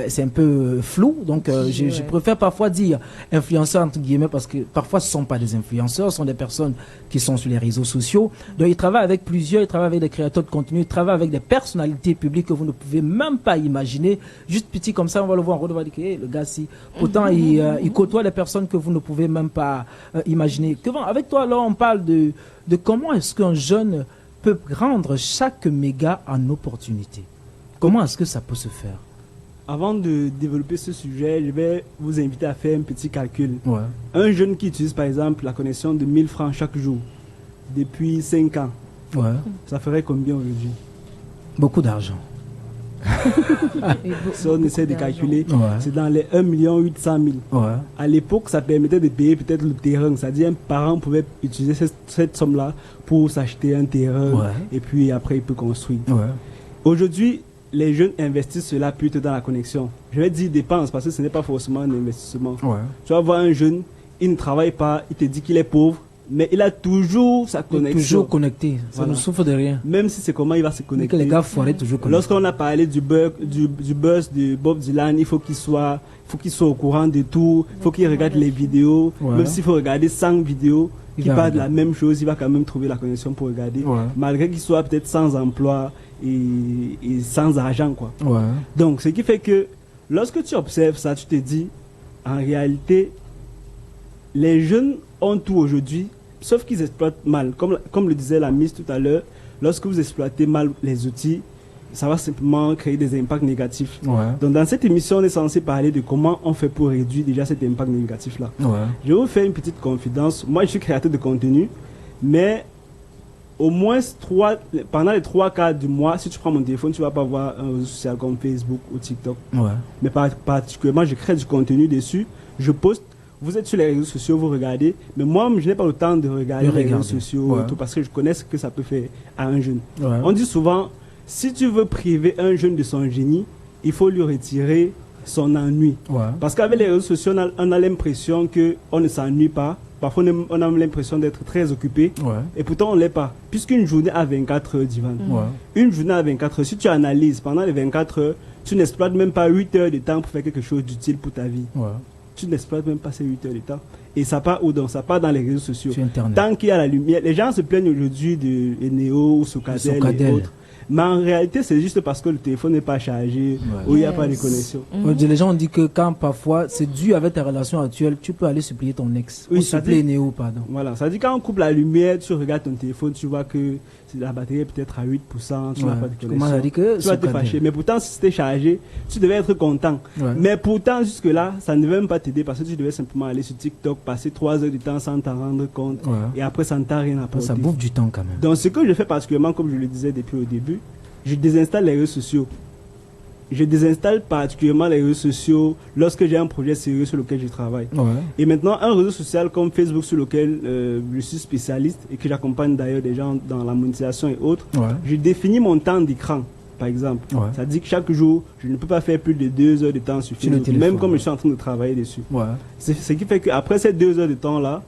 c'est un peu flou. Donc, je préfère parfois dire influenceur, entre guillemets, parce que parfois, ce ne sont pas des influenceurs, ce sont des personnes qui sont sur les réseaux sociaux. Donc, ils travaillent avec plusieurs, ils travaillent avec des créateurs de contenu, ils travaillent avec des personnalités publiques que vous ne pouvez même pas imaginer. Juste petit comme ça, on va le voir, on va dire que le gars, si. Pourtant, il côtoie des personnes que vous ne pouvez même pas imaginer. Avec toi, alors, on parle de comment est-ce qu'un jeune peut rendre chaque méga en opportunité. Comment est-ce que ça peut se faire? Avant de développer ce sujet, je vais vous inviter à faire un petit calcul. Un jeune qui utilise par exemple la connexion de 1000 francs chaque jour, depuis 5 ans, ça ferait combien aujourd'hui? Beaucoup d'argent. Si on essaie de calculer, c'est dans les 1 800 000. À l'époque, ça permettait de payer peut-être le terrain. C'est-à-dire un parent pouvait utiliser cette somme-là pour s'acheter un terrain et puis après il peut construire. Aujourd'hui, les jeunes investissent cela plutôt dans la connexion. Je vais dire dépenses parce que ce n'est pas forcément un investissement. Tu vas voir un jeune, il ne travaille pas, il te dit qu'il est pauvre, mais il a toujours sa connexion. Toujours connecté, ça ne souffre de rien. Même si c'est comment il va se connecter. Les gars foirés toujours connectés. Lorsqu'on a parlé du buzz de Bob Dylan, il faut qu'il soit au courant de tout, il faut qu'il regarde les vidéos, même s'il faut regarder 100 vidéos qui parlent de la même chose, il va quand même trouver la connexion pour regarder, malgré qu'il soit peut-être sans emploi et sans argent, quoi. Donc, ce qui fait que lorsque tu observes ça, tu te dis, en réalité, les jeunes ont tout aujourd'hui, sauf qu'ils exploitent mal. Comme le disait la Miss tout à l'heure, lorsque vous exploitez mal les outils, ça va simplement créer des impacts négatifs. Donc dans cette émission, on est censé parler de comment on fait pour réduire déjà cet impact négatif-là. Je vais vous faire une petite confidence. Moi, je suis créateur de contenu, mais au moins pendant les 3 quarts du mois, si tu prends mon téléphone, tu ne vas pas voir un réseau social comme Facebook ou TikTok. Mais particulièrement, je crée du contenu dessus, je poste. Vous êtes sur les réseaux sociaux, vous regardez, mais moi, je n'ai pas le temps de regarder les réseaux sociaux tout, parce que je connais ce que ça peut faire à un jeune. On dit souvent, si tu veux priver un jeune de son génie, il faut lui retirer son ennui. Parce qu'avec les réseaux sociaux, on a l'impression qu'on ne s'ennuie pas. Parfois, on a l'impression d'être très occupé. Et pourtant, on ne l'est pas. Puisqu'une journée a 24 heures, Divan. Une journée a 24 heures. Si tu analyses, pendant les 24 heures, tu n'exploites même pas 8 heures de temps pour faire quelque chose d'utile pour ta vie. Tu n'exploites même pas ces 8 heures de temps. Et ça part où donc? Ça part dans les réseaux sociaux. Tant qu'il y a la lumière. Les gens se plaignent aujourd'hui de Eneo ou Socadel et autres. Mais en réalité, c'est juste parce que le téléphone n'est pas chargé ou il n'y a pas de connexion. Les gens ont dit que quand parfois c'est dû avec ta relation actuelle, tu peux aller supplier ton ex. Ou supplier Néo, pardon. Voilà, ça dit quand on coupe la lumière, tu regardes ton téléphone, tu vois que la batterie est peut-être à 8%, tu n'as pas de connexion. Tu vas te fâcher. Mais pourtant, si c'était chargé, tu devais être content. Mais pourtant, jusque-là, ça ne devait même pas t'aider parce que tu devais simplement aller sur TikTok, passer 3 heures de temps sans t'en rendre compte. Et après, ça ne t'a rien apporté. Ça bouffe du temps quand même. Donc, ce que je fais particulièrement, comme je le disais depuis le début, je désinstalle les réseaux sociaux. Je désinstalle particulièrement les réseaux sociaux lorsque j'ai un projet sérieux sur lequel je travaille. Et maintenant, un réseau social comme Facebook sur lequel je suis spécialiste et que j'accompagne d'ailleurs des gens dans la monétisation et autres, je définis mon temps d'écran, par exemple. Ça dit que chaque jour, je ne peux pas faire plus de 2 heures de temps sur Facebook, même comme je suis en train de travailler dessus. Ce qui fait qu'après ces 2 heures de temps-là,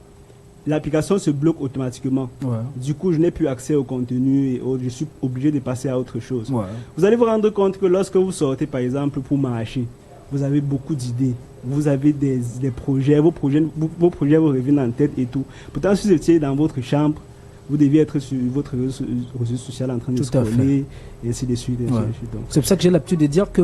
l'application se bloque automatiquement. Du coup, je n'ai plus accès au contenu et autres. Je suis obligé de passer à autre chose. Vous allez vous rendre compte que lorsque vous sortez, par exemple, pour marcher, vous avez beaucoup d'idées. Vous avez des projets, vos projets vous reviennent en tête et tout. Pourtant, si vous étiez dans votre chambre, vous deviez être sur votre réseau social en train de scroller et ainsi de suite. C'est pour ça que j'ai l'habitude de dire que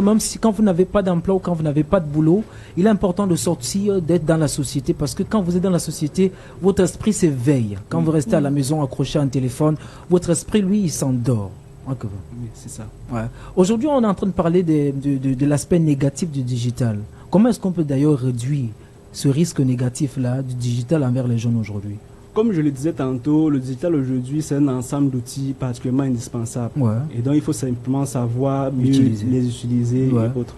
même si quand vous n'avez pas d'emploi ou quand vous n'avez pas de boulot, il est important de sortir, d'être dans la société, parce que quand vous êtes dans la société, votre esprit s'éveille. Quand vous restez à la maison accroché à un téléphone, votre esprit, lui, il s'endort. Oui, c'est ça. Aujourd'hui, on est en train de parler de l'aspect négatif du digital. Comment est-ce qu'on peut d'ailleurs réduire ce risque négatif-là du digital envers les jeunes aujourd'hui? Comme je le disais tantôt, le digital aujourd'hui, c'est un ensemble d'outils particulièrement indispensables. Et donc, il faut simplement savoir mieux les utiliser et autres.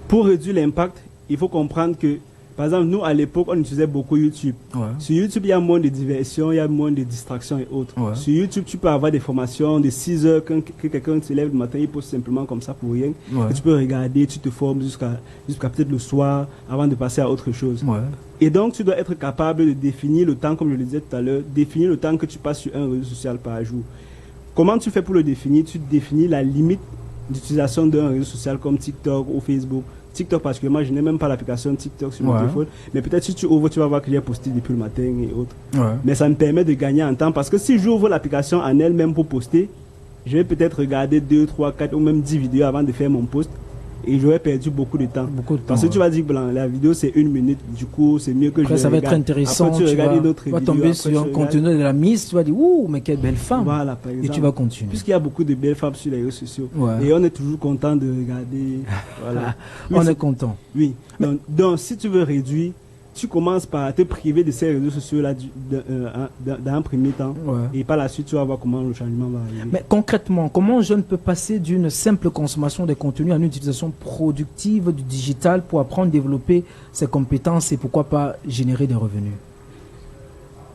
Pour réduire l'impact, il faut comprendre que, par exemple, nous, à l'époque, on utilisait beaucoup YouTube. Sur YouTube, il y a moins de diversion, il y a moins de distractions et autres. Sur YouTube, tu peux avoir des formations de 6 heures, que quelqu'un se lève le matin, il poste simplement comme ça pour rien. Et tu peux regarder, tu te formes jusqu'à peut-être le soir, avant de passer à autre chose. Et donc, tu dois être capable de définir le temps, comme je le disais tout à l'heure, définir le temps que tu passes sur un réseau social par jour. Comment tu fais pour le définir? Tu définis la limite d'utilisation d'un réseau social comme TikTok ou Facebook. TikTok particulièrement, je n'ai même pas l'application TikTok sur mon téléphone, mais peut-être si tu ouvres, tu vas voir que j'ai posté depuis le matin et autres. Mais ça me permet de gagner en temps, parce que si j'ouvre l'application en elle-même pour poster, je vais peut-être regarder 2, 3, 4 ou même 10 vidéos avant de faire mon post. et j'aurais perdu beaucoup de temps. Parce que tu vas dire que la vidéo c'est 1 minute, du coup c'est mieux que après, ça va être intéressant. Après, tu regardes une autre vidéo. Tu vas tomber sur un contenu de la Miss, tu vas dire ouh, mais quelle belle femme. Voilà, par exemple. Et tu vas continuer. Puisqu'il y a beaucoup de belles femmes sur les réseaux sociaux. Ouais. Et on est toujours content de regarder. Voilà. On est content. Oui. Donc, si tu veux réduire, tu commences par te priver de ces réseaux sociaux-là dans un premier temps. Et par la suite, tu vas voir comment le changement va arriver. Mais concrètement, comment un jeune peut passer d'une simple consommation des contenus à une utilisation productive du digital pour apprendre, développer ses compétences et pourquoi pas générer des revenus?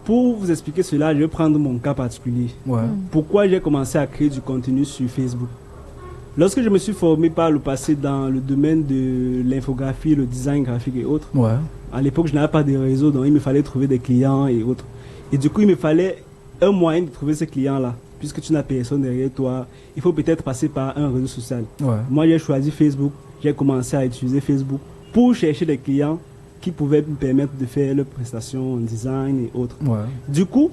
Pour vous expliquer cela, je vais prendre mon cas particulier. Pourquoi j'ai commencé à créer du contenu sur Facebook? Lorsque je me suis formé par le passé dans le domaine de l'infographie, le design graphique et autres, à l'époque, je n'avais pas de réseau, donc il me fallait trouver des clients et autres. Et du coup, il me fallait un moyen de trouver ces clients-là. Puisque tu n'as personne derrière toi, il faut peut-être passer par un réseau social. Moi, j'ai choisi Facebook. J'ai commencé à utiliser Facebook pour chercher des clients qui pouvaient me permettre de faire leurs prestations en design et autres. Du coup,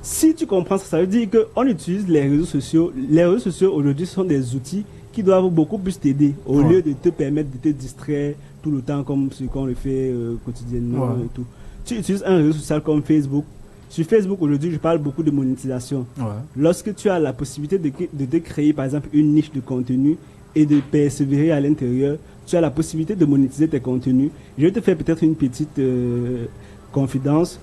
si tu comprends ça, ça veut dire qu'on utilise les réseaux sociaux. Les réseaux sociaux, aujourd'hui, sont des outils qui doivent beaucoup plus t'aider au lieu de te permettre de te distraire tout le temps comme ce qu'on le fait quotidiennement et tout. Tu utilises un réseau social comme Facebook. Sur Facebook, aujourd'hui, je parle beaucoup de monétisation. Lorsque tu as la possibilité de te créer, par exemple, une niche de contenu et de persévérer à l'intérieur, tu as la possibilité de monétiser tes contenus. Je vais te faire peut-être une petite confidence.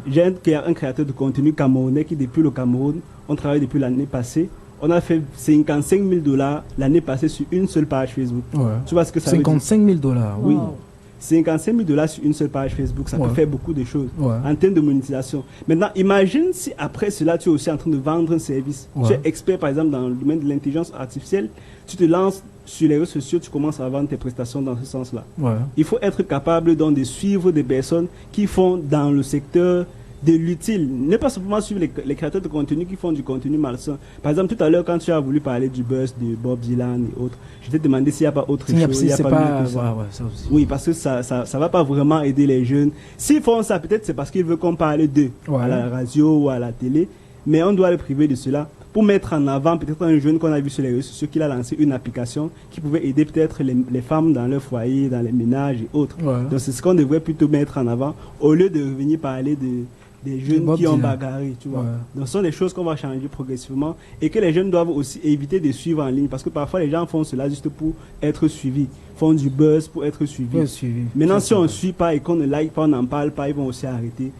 J'ai un créateur de contenu camerounais qui, depuis le Cameroun, on travaille depuis l'année passée. On a fait 55 000 $ l'année passée sur une seule page Facebook. Tu vois ce que ça veut dire? 55 000 $. Oui. 55 000 $ sur une seule page Facebook, ça peut faire beaucoup de choses en termes de monétisation. Maintenant, imagine si après cela, tu es aussi en train de vendre un service. Tu es expert, par exemple, dans le domaine de l'intelligence artificielle. Tu te lances sur les réseaux sociaux, tu commences à vendre tes prestations dans ce sens-là. Il faut être capable donc de suivre des personnes qui font dans le secteur de l'utile, ne pas simplement suivre les créateurs de contenu qui font du contenu malsain. Par exemple, tout à l'heure, quand tu as voulu parler du buzz de Bob Dylan et autres, je t'ai demandé s'il n'y a pas autre chose. Il n'y a pas mieux que ça. Ça aussi. Oui, parce que ça va pas vraiment aider les jeunes. S'ils font ça, peut-être c'est parce qu'ils veulent qu'on parle d'eux à la radio ou à la télé, mais on doit les priver de cela pour mettre en avant peut-être un jeune qu'on a vu sur les réseaux sociaux qui a lancé une application qui pouvait aider peut-être les femmes dans leur foyer, dans les ménages et autres. Donc c'est ce qu'on devrait plutôt mettre en avant au lieu de venir parler des jeunes qui ont bagarré, tu vois. Donc, ce sont des choses qu'on va changer progressivement et que les jeunes doivent aussi éviter de suivre en ligne parce que parfois les gens font cela juste pour être suivis, font du buzz pour être suivis. Maintenant, si on ne suit pas et qu'on ne like pas, on n'en parle pas, ils vont aussi arrêter.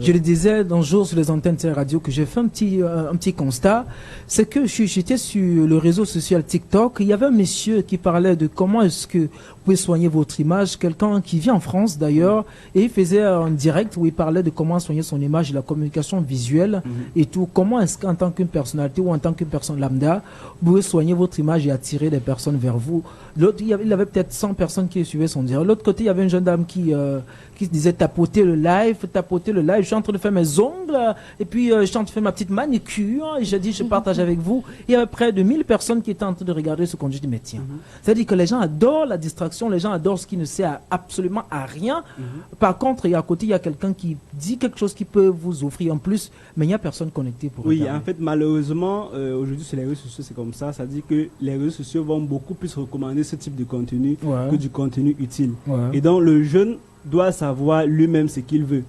Je le disais un jour sur les antennes de radio que j'ai fait un petit constat, c'est que j'étais sur le réseau social TikTok, il y avait un monsieur qui parlait de comment est-ce que vous pouvez soigner votre image, quelqu'un qui vit en France d'ailleurs, et il faisait un direct où il parlait de comment soigner son image, la communication visuelle et tout. Comment est-ce qu'en tant qu'une personnalité ou en tant qu'une personne lambda, vous pouvez soigner votre image et attirer des personnes vers vous. L'autre, il y avait peut-être 100 personnes qui suivaient son direct. L'autre côté, il y avait une jeune dame qui se disait tapoter le live. Je suis en train de faire mes ongles et puis je suis en train de faire ma petite manicure et j'ai dit je partage avec vous. Il y avait près de 1000 personnes qui étaient en train de regarder ce contenu. Je dis mais tiens, c'est-à-dire que les gens adorent la distraction, les gens adorent ce qui ne sert absolument à rien. Par contre, à côté, il y a quelqu'un qui dit quelque chose qui peut vous offrir en plus, mais il n'y a personne connecté pour regarder. En fait, malheureusement, aujourd'hui sur les réseaux sociaux, c'est comme ça. Ça dit que les réseaux sociaux vont beaucoup plus recommander ce type de contenu que du contenu utile. Et donc, le jeune doit savoir lui-même ce qu'il veut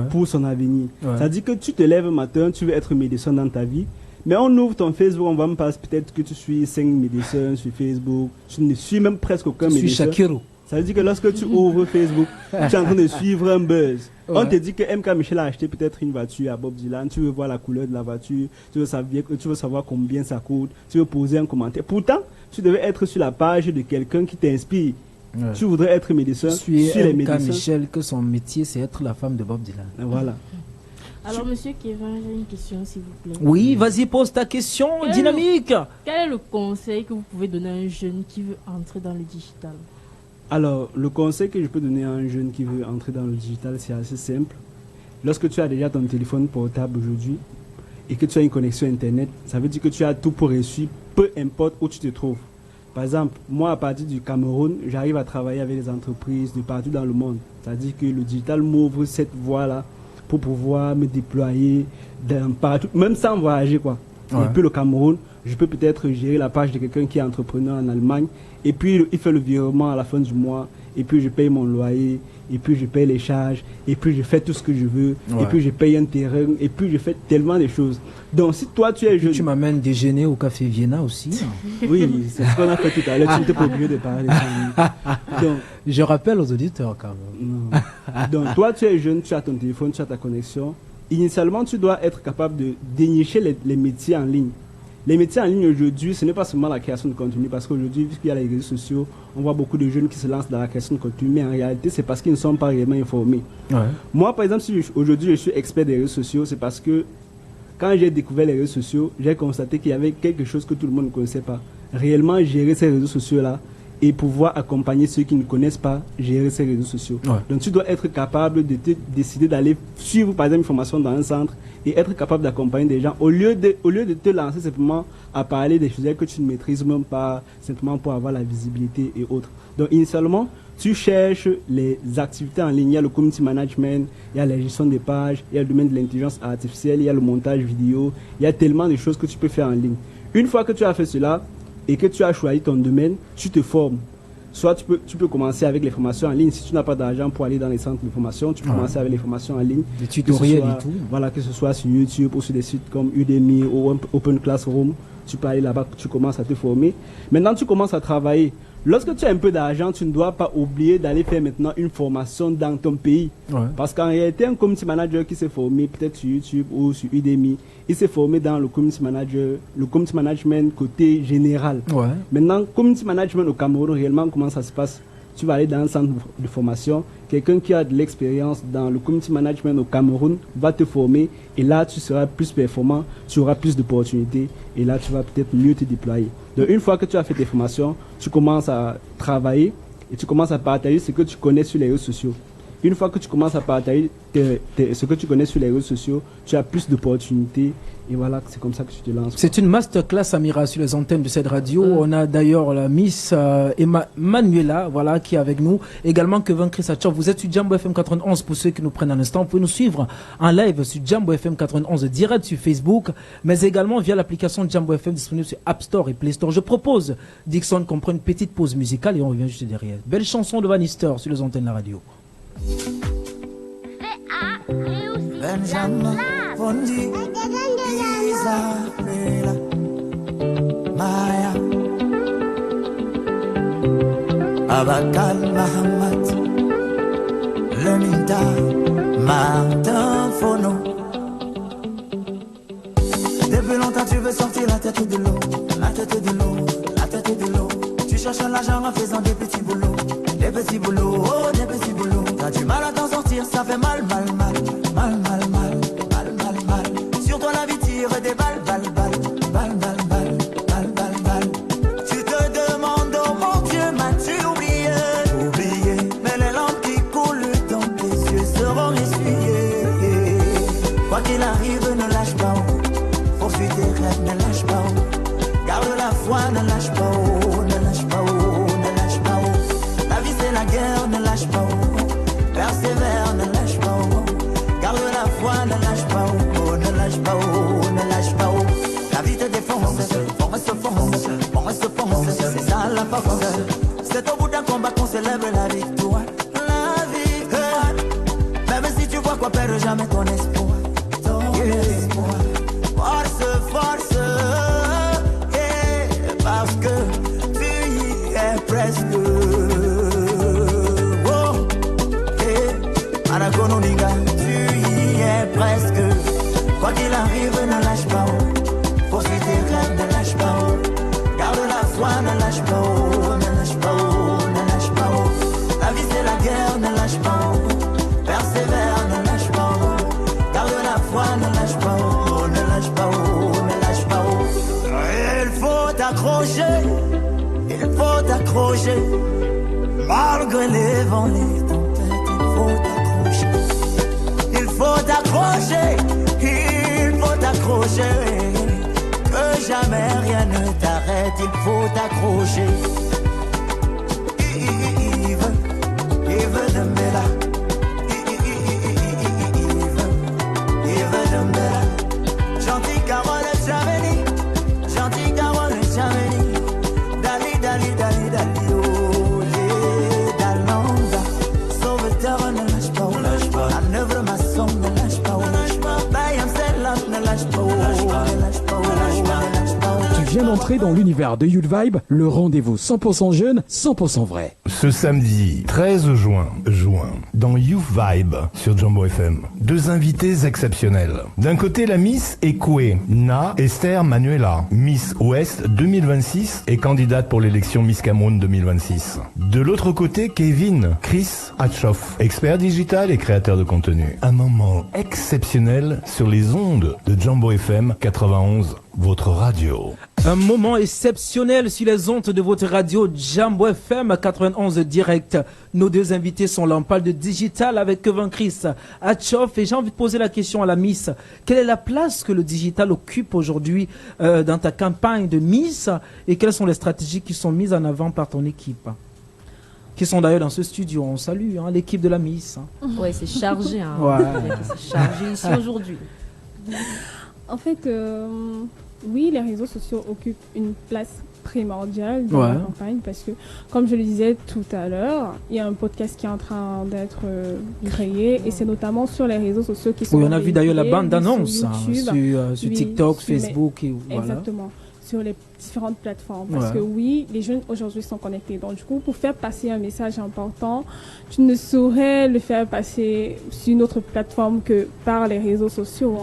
pour son avenir. Ça dit que tu te lèves un matin, tu veux être médecin dans ta vie, mais on ouvre ton Facebook, on va me passer peut-être que tu suis 5 médecins sur Facebook, tu ne suis même presque aucun médecin. Je suis Shakiro. Ça veut dire que lorsque tu ouvres Facebook, tu es en train de suivre un buzz. On te dit que MK Michel a acheté peut-être une voiture à Bob Dylan, tu veux voir la couleur de la voiture, tu veux savoir combien ça coûte, tu veux poser un commentaire. Pourtant, tu devais être sur la page de quelqu'un qui t'inspire. Tu voudrais être médecin, sur les médecins. MK Michel, que son métier c'est être la femme de Bob Dylan. Voilà. Alors, monsieur Kevin, j'ai une question, s'il vous plaît. Oui, vas-y, pose ta question dynamique. Quel est le conseil que vous pouvez donner à un jeune qui veut entrer dans le digital? Alors, le conseil que je peux donner à un jeune qui veut entrer dans le digital, c'est assez simple. Lorsque tu as déjà ton téléphone portable aujourd'hui et que tu as une connexion Internet, ça veut dire que tu as tout pour réussir, peu importe où tu te trouves. Par exemple, moi, à partir du Cameroun, j'arrive à travailler avec des entreprises de partout dans le monde. C'est-à-dire que le digital m'ouvre cette voie-là pour pouvoir me déployer partout, même sans voyager, quoi. Depuis le Cameroun, je peux peut-être gérer la page de quelqu'un qui est entrepreneur en Allemagne. Et puis, il fait le virement à la fin du mois. Et puis, je paye mon loyer. Et puis, je paye les charges. Et puis, je fais tout ce que je veux. Et puis, je paye un terrain. Et puis, je fais tellement de choses. Donc, si toi, tu es jeune... Tu m'amènes déjeuner au Café Vienna aussi. Oui, c'est ce qu'on a fait tout à l'heure. Tu n'étais pas obligé de parler. Donc, je rappelle aux auditeurs quand même. Donc, toi, tu es jeune, tu as ton téléphone, tu as ta connexion. Initialement, tu dois être capable de dénicher les métiers en ligne. Les métiers en ligne aujourd'hui, ce n'est pas seulement la création de contenu, parce qu'aujourd'hui, puisqu'il y a les réseaux sociaux, on voit beaucoup de jeunes qui se lancent dans la création de contenu, mais en réalité, c'est parce qu'ils ne sont pas réellement informés. Moi, par exemple, si aujourd'hui je suis expert des réseaux sociaux, c'est parce que quand j'ai découvert les réseaux sociaux, j'ai constaté qu'il y avait quelque chose que tout le monde ne connaissait pas. Réellement, gérer ces réseaux sociaux-là et pouvoir accompagner ceux qui ne connaissent pas gérer ces réseaux sociaux. Donc, tu dois être capable de décider d'aller suivre, par exemple, une formation dans un centre et être capable d'accompagner des gens au lieu de te lancer simplement à parler des sujets que tu ne maîtrises même pas, simplement pour avoir la visibilité et autres. Donc, initialement, tu cherches les activités en ligne. Il y a le community management, il y a la gestion des pages, il y a le domaine de l'intelligence artificielle, il y a le montage vidéo. Il y a tellement de choses que tu peux faire en ligne. Une fois que tu as fait cela et que tu as choisi ton domaine, tu te formes. Soit tu peux commencer avec les formations en ligne. Si tu n'as pas d'argent pour aller dans les centres de formation, tu peux commencer avec les formations en ligne. Des tutoriels et tout. Voilà, que ce soit sur YouTube ou sur des sites comme Udemy ou Open Classroom. Tu peux aller là-bas, tu commences à te former. Maintenant, tu commences à travailler. Lorsque tu as un peu d'argent, tu ne dois pas oublier d'aller faire maintenant une formation dans ton pays. Parce qu'en réalité, un community manager qui s'est formé peut-être sur YouTube ou sur Udemy, il s'est formé dans le community management côté général. Maintenant, community management au Cameroun, réellement, comment ça se passe? Tu vas aller dans un centre de formation, quelqu'un qui a de l'expérience dans le community management au Cameroun va te former et là tu seras plus performant, tu auras plus d'opportunités et là tu vas peut-être mieux te déployer. Donc une fois que tu as fait tes formations, tu commences à travailler et tu commences à partager ce que tu connais sur les réseaux sociaux. Une fois que tu commences à partager ce que tu connais sur les réseaux sociaux, tu as plus d'opportunités et voilà, c'est comme ça que tu te lances. C'est une masterclass, Amira, sur les antennes de cette radio. On a d'ailleurs la Miss Manuela, voilà, qui est avec nous. Également Kevin Chris Hatchor. Vous êtes sur Jambo FM 91 pour ceux qui nous prennent un instant. Vous pouvez nous suivre en live sur Jambo FM 91 direct sur Facebook, mais également via l'application Jambo FM disponible sur App Store et Play Store. Je propose, Dixon, qu'on prenne une petite pause musicale et on revient juste derrière. Belle chanson de Vanister sur les antennes de la radio. Benjamin Fondi Isabella Maya Abakal Mahamat Leninda Martin Fono. Depuis longtemps tu veux sortir la tête de l'eau, la tête de l'eau, la tête de l'eau. Tu cherches l'argent en faisant des petits boulots, des petits boulots, oh des petits boulots. T'as du mal à t'en sortir, ça fait mal, mal, mal, mal, mal, mal, mal, mal, mal. Sur toi la vie tire des balles, balles, balles, balles, balles, balles, balles, balles, balles. Tu te demandes, oh mon Dieu, m'as-tu oublié? Oublié, mais les lampes qui coulent dans tes yeux seront essuyées. Quoi qu'il arrive, ne lâche pas, poursuis tes rêves, ne lâche pas, garde la foi, ne lâche pas, ne lâche pas, ne lâche pas. La vie c'est la guerre, ne lâche pas, persévère, ne lâche pas, garde la foi, ne lâche pas, ne lâche pas, ne lâche pas. La vie te défonce, on se fonce, on se fonce, c'est ça la force. C'est au bout d'un combat qu'on célèbre la victoire. La victoire, même si tu vois quoi perdre jamais ton espoir. Force, force, yeah, parce que tu y es presque. Oh, yeah, Anagononinga, tu y es presque. Quoi qu'il arrive, ne lâche pas. Poursuis tes rêves, ne lâche pas. Garde la foi, ne lâche pas. Ne lâche pas, ne lâche pas. La vie c'est la guerre, ne lâche pas. Persévère, ne lâche pas. Garde la foi, ne lâche pas. Ne lâche pas, ne lâche pas. Il faut t'accrocher, il faut t'accrocher. Malgré les vents, les tempêtes, il faut t'accrocher. Il faut t'accrocher, il faut t'accrocher. Que jamais rien ne t'arrête, il faut t'accrocher. Yves de Mbela, Yves de Mbela. Gentil Carole Chaveni, Entrez dans l'univers de Youth Vibe, le rendez-vous 100% jeune, 100% vrai. Ce samedi 13 juin, dans Youth Vibe sur Jambo FM, 2 invités exceptionnels. D'un côté, la Miss Ekwe, Na Esther Manuela, Miss Ouest 2026 et candidate pour l'élection Miss Cameroun 2026. De l'autre côté, Kevin Chris Hatchoff, expert digital et créateur de contenu. Un moment exceptionnel sur les ondes de Jambo FM 91, votre radio. Un moment exceptionnel sur les ondes de votre radio Jambo FM 91 direct. Nos 2 invités sont là. On parle de digital avec Kevin Chris Hatchoff. Et j'ai envie de poser la question à la Miss. Quelle est la place que le digital occupe aujourd'hui dans ta campagne de Miss? Et quelles sont les stratégies qui sont mises en avant par ton équipe? Qui sont d'ailleurs dans ce studio. On salue l'équipe de la Miss. Ouais, c'est chargé. Ouais. C'est chargé ici aujourd'hui. En fait, oui, les réseaux sociaux occupent une place primordiale dans la campagne parce que, comme je le disais tout à l'heure, il y a un podcast qui est en train d'être créé et c'est notamment sur les réseaux sociaux qui sont... Oui, on a vu d'ailleurs la bande d'annonce sur TikTok, Facebook et voilà. Exactement. Sur les différentes plateformes. Parce que oui, les jeunes aujourd'hui sont connectés. Donc du coup, pour faire passer un message important, tu ne saurais le faire passer sur une autre plateforme que par les réseaux sociaux.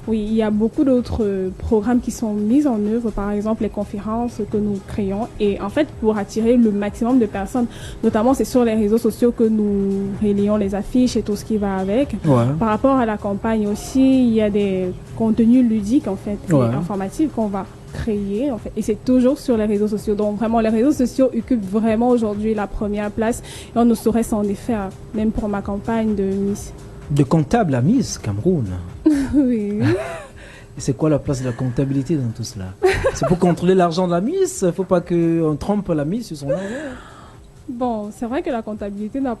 Oui, il y a beaucoup d'autres programmes qui sont mis en œuvre, par exemple les conférences que nous créons. Et en fait, pour attirer le maximum de personnes, notamment c'est sur les réseaux sociaux que nous relayons les affiches et tout ce qui va avec. Par rapport à la campagne aussi, il y a des contenus ludiques en fait, et informatifs qu'on va créer en fait, et c'est toujours sur les réseaux sociaux. Donc vraiment les réseaux sociaux occupent vraiment aujourd'hui la première place et on ne saurait s'en défaire, même pour ma campagne de Miss. De comptable à Miss Cameroun. Oui. C'est quoi la place de la comptabilité dans tout cela? C'est pour contrôler l'argent de la Miss. Il ne faut pas qu'on trompe la Miss sur son argent. Bon, c'est vrai que la comptabilité n'a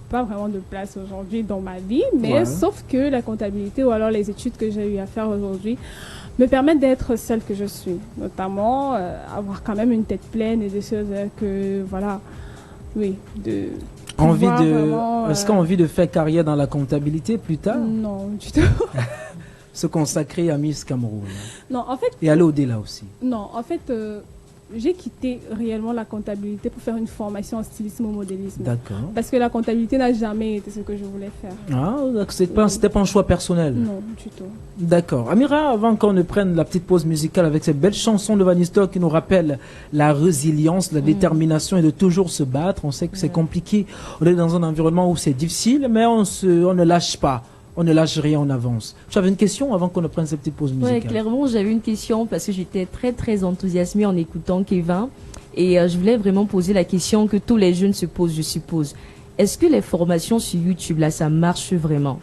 pas vraiment de place aujourd'hui dans ma vie, mais sauf que la comptabilité ou alors les études que j'ai eu à faire aujourd'hui me permettent d'être celle que je suis, notamment avoir quand même une tête pleine et des choses que, voilà, oui, de... Est-ce qu'on a envie de faire carrière dans la comptabilité plus tard? Non, du tout. Se consacrer à Miss Cameroun. Non, en fait... Et aller au-delà aussi. Non, en fait... j'ai quitté réellement la comptabilité pour faire une formation en stylisme ou modélisme. D'accord. Parce que la comptabilité n'a jamais été ce que je voulais faire. Ah, c'était pas un choix personnel? Non, du tout. D'accord. Amira, avant qu'on ne prenne la petite pause musicale avec cette belle chanson de Van Nistelrooy qui nous rappelle la résilience, la détermination et de toujours se battre. On sait que c'est compliqué. On est dans un environnement où c'est difficile, mais on ne lâche pas. On ne lâche rien, on avance. Tu avais une question avant qu'on ne prenne cette petite pause musicale? Oui, clairement, j'avais une question parce que j'étais très, très enthousiasmée en écoutant Kevin. Et je voulais vraiment poser la question que tous les jeunes se posent, je suppose. Est-ce que les formations sur YouTube, là, ça marche vraiment?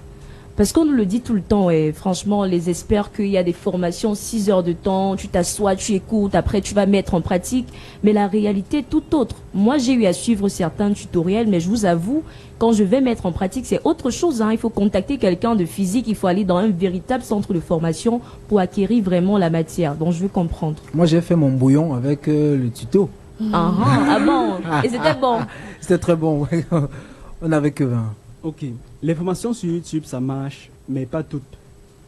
Parce qu'on nous le dit tout le temps, et franchement, les experts qu'il y a des formations 6 heures de temps, tu t'assois, tu écoutes, après tu vas mettre en pratique. Mais la réalité est tout autre. Moi, j'ai eu à suivre certains tutoriels, mais je vous avoue, quand je vais mettre en pratique, c'est autre chose. Il faut contacter quelqu'un de physique, il faut aller dans un véritable centre de formation pour acquérir vraiment la matière. Donc, je veux comprendre. Moi, j'ai fait mon bouillon avec le tuto. Ah bon? Et c'était bon? C'était très bon. On avait que 20. Ok. Les formations sur YouTube, ça marche, mais pas toutes.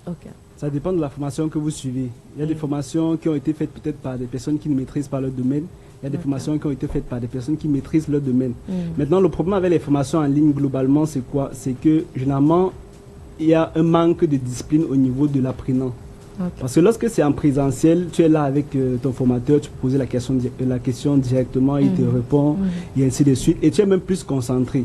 Ok. Ça dépend de la formation que vous suivez. Il y a des formations qui ont été faites peut-être par des personnes qui ne maîtrisent pas leur domaine. Il y a des formations qui ont été faites par des personnes qui maîtrisent leur domaine. Maintenant, le problème avec les formations en ligne, globalement, c'est quoi? C'est que, généralement, il y a un manque de discipline au niveau de l'apprenant. Okay. Parce que lorsque c'est en présentiel, tu es là avec ton formateur, tu peux poser la question directement, il te répond, et ainsi de suite, et tu es même plus concentré.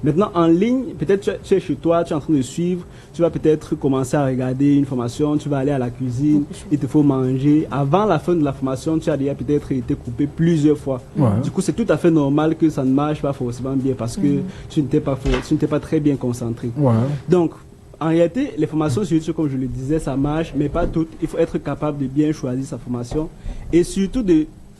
Maintenant, en ligne, peut-être tu es chez toi, tu es en train de suivre, tu vas peut-être commencer à regarder une formation, tu vas aller à la cuisine, il te faut manger. Avant la fin de la formation, tu as déjà peut-être été coupé plusieurs fois. Du coup, c'est tout à fait normal que ça ne marche pas forcément bien parce que tu n'étais pas très bien concentré. Donc, en réalité, les formations sur YouTube, comme je le disais, ça marche, mais pas toutes. Il faut être capable de bien choisir sa formation et surtout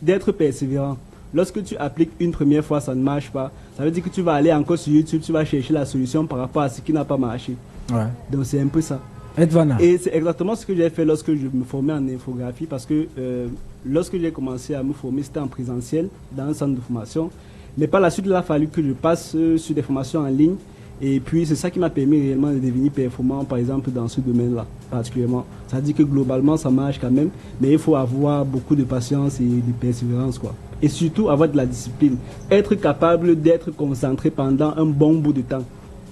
d'être persévérant. Lorsque tu appliques une première fois, ça ne marche pas. Ça veut dire que tu vas aller encore sur YouTube, tu vas chercher la solution par rapport à ce qui n'a pas marché. Donc c'est un peu ça. Et c'est exactement ce que j'ai fait lorsque je me formais en infographie parce que lorsque j'ai commencé à me former, c'était en présentiel dans un centre de formation. Mais par la suite, il a fallu que je passe sur des formations en ligne. Et puis, c'est ça qui m'a permis réellement de devenir performant, par exemple, dans ce domaine-là, particulièrement. Ça dit que globalement, ça marche quand même, mais il faut avoir beaucoup de patience et de persévérance, quoi. Et surtout, avoir de la discipline. Être capable d'être concentré pendant un bon bout de temps.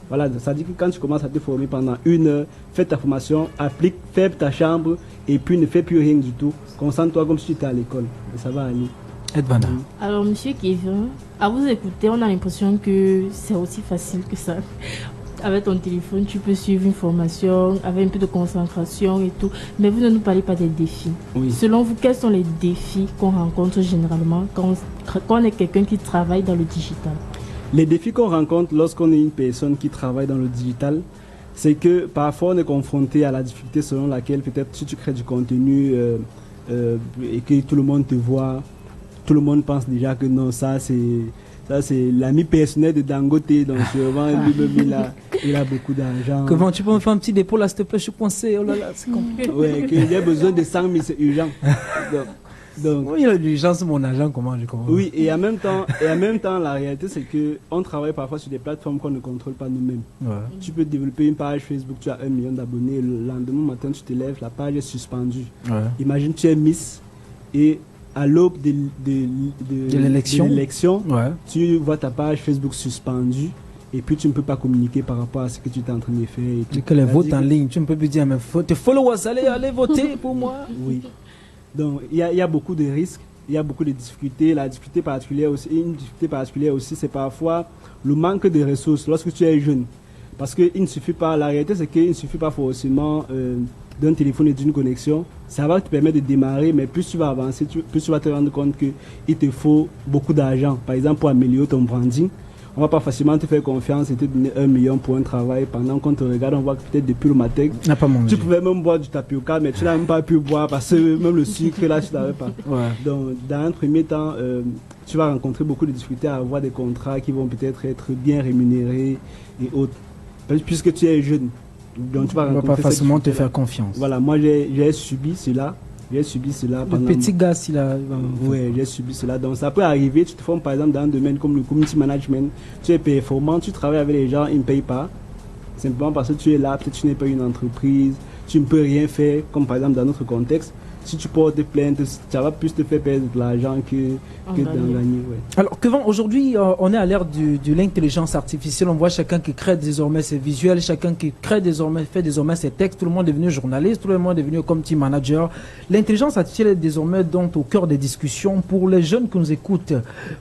Voilà, ça dit que quand tu commences à te former pendant 1 heure, fais ta formation, applique, fais ta chambre, et puis ne fais plus rien du tout. Concentre-toi comme si tu étais à l'école. Et ça va aller. Edvana. Alors, monsieur Kevin, à vous écouter, on a l'impression que c'est aussi facile que ça. Avec ton téléphone, tu peux suivre une formation avec un peu de concentration et tout. Mais vous ne nous parlez pas des défis. Oui. Selon vous, quels sont les défis qu'on rencontre généralement quand on est quelqu'un qui travaille dans le digital? Les défis qu'on rencontre lorsqu'on est une personne qui travaille dans le digital, c'est que parfois on est confronté à la difficulté selon laquelle peut-être si tu crées du contenu et que tout le monde te voit, tout le monde pense déjà que non, ça c'est l'ami personnel de Dangote, donc sûrement lui-même il a beaucoup d'argent. Comment tu peux me faire un petit dépôt là, s'il te plaît, je suis coincé, oh là là, c'est compliqué. Ouais, qu'il a besoin de 100 000, c'est urgent. Donc, oui, il a l'urgence, mon agent, comment je comprends. Oui, et en même temps, la réalité, c'est qu'on travaille parfois sur des plateformes qu'on ne contrôle pas nous-mêmes. Ouais. Tu peux développer une page Facebook, tu as 1 million d'abonnés, le lendemain matin, tu te lèves, la page est suspendue. Ouais. Imagine, tu es Miss, et à l'aube de l'élection, ouais, tu vois ta page Facebook suspendue, et puis tu ne peux pas communiquer par rapport à ce que tu es en train de faire. Et que les votes en ligne, tu ne peux plus dire, mais tes followers, allez voter pour moi. Oui. Donc, il y a beaucoup de risques, il y a beaucoup de difficultés. Une difficulté particulière aussi, c'est parfois le manque de ressources lorsque tu es jeune. Parce que la réalité, c'est qu'il ne suffit pas forcément d'un téléphone et d'une connexion. Ça va te permettre de démarrer, mais plus tu vas avancer, plus tu vas te rendre compte qu'il te faut beaucoup d'argent. Par exemple, pour améliorer ton branding, on ne va pas facilement te faire confiance et te donner 1 million pour un travail. Pendant qu'on te regarde, on voit que peut-être depuis le matin, tu pouvais même boire du tapioca, mais tu n'as même pas pu boire parce que même le sucre, là, tu n'avais pas. Ouais. Donc, dans un premier temps, tu vas rencontrer beaucoup de difficultés à avoir des contrats qui vont peut-être être bien rémunérés et autres. Puisque tu es jeune. Donc, tu vas rencontrer. On ne va pas facilement te faire confiance. Voilà, moi, j'ai subi cela. J'ai subi cela pendant... Le petit gars, s'il a... Oui, j'ai subi cela. Donc, ça peut arriver. Tu te formes, par exemple, dans un domaine comme le community management. Tu es performant, tu travailles avec les gens, ils ne payent pas. Simplement parce que tu es là, peut-être tu n'es pas une entreprise. Tu ne peux rien faire, comme par exemple dans notre contexte. Si tu portes plainte, ça va plus te faire perdre de l'argent que d'en gagner. Ouais. Alors, Kevin, aujourd'hui, on est à l'ère de l'intelligence artificielle. On voit chacun qui crée désormais ses visuels, chacun qui fait désormais ses textes. Tout le monde est devenu journaliste, tout le monde est devenu comme team manager. L'intelligence artificielle est désormais donc au cœur des discussions. Pour les jeunes qui nous écoutent,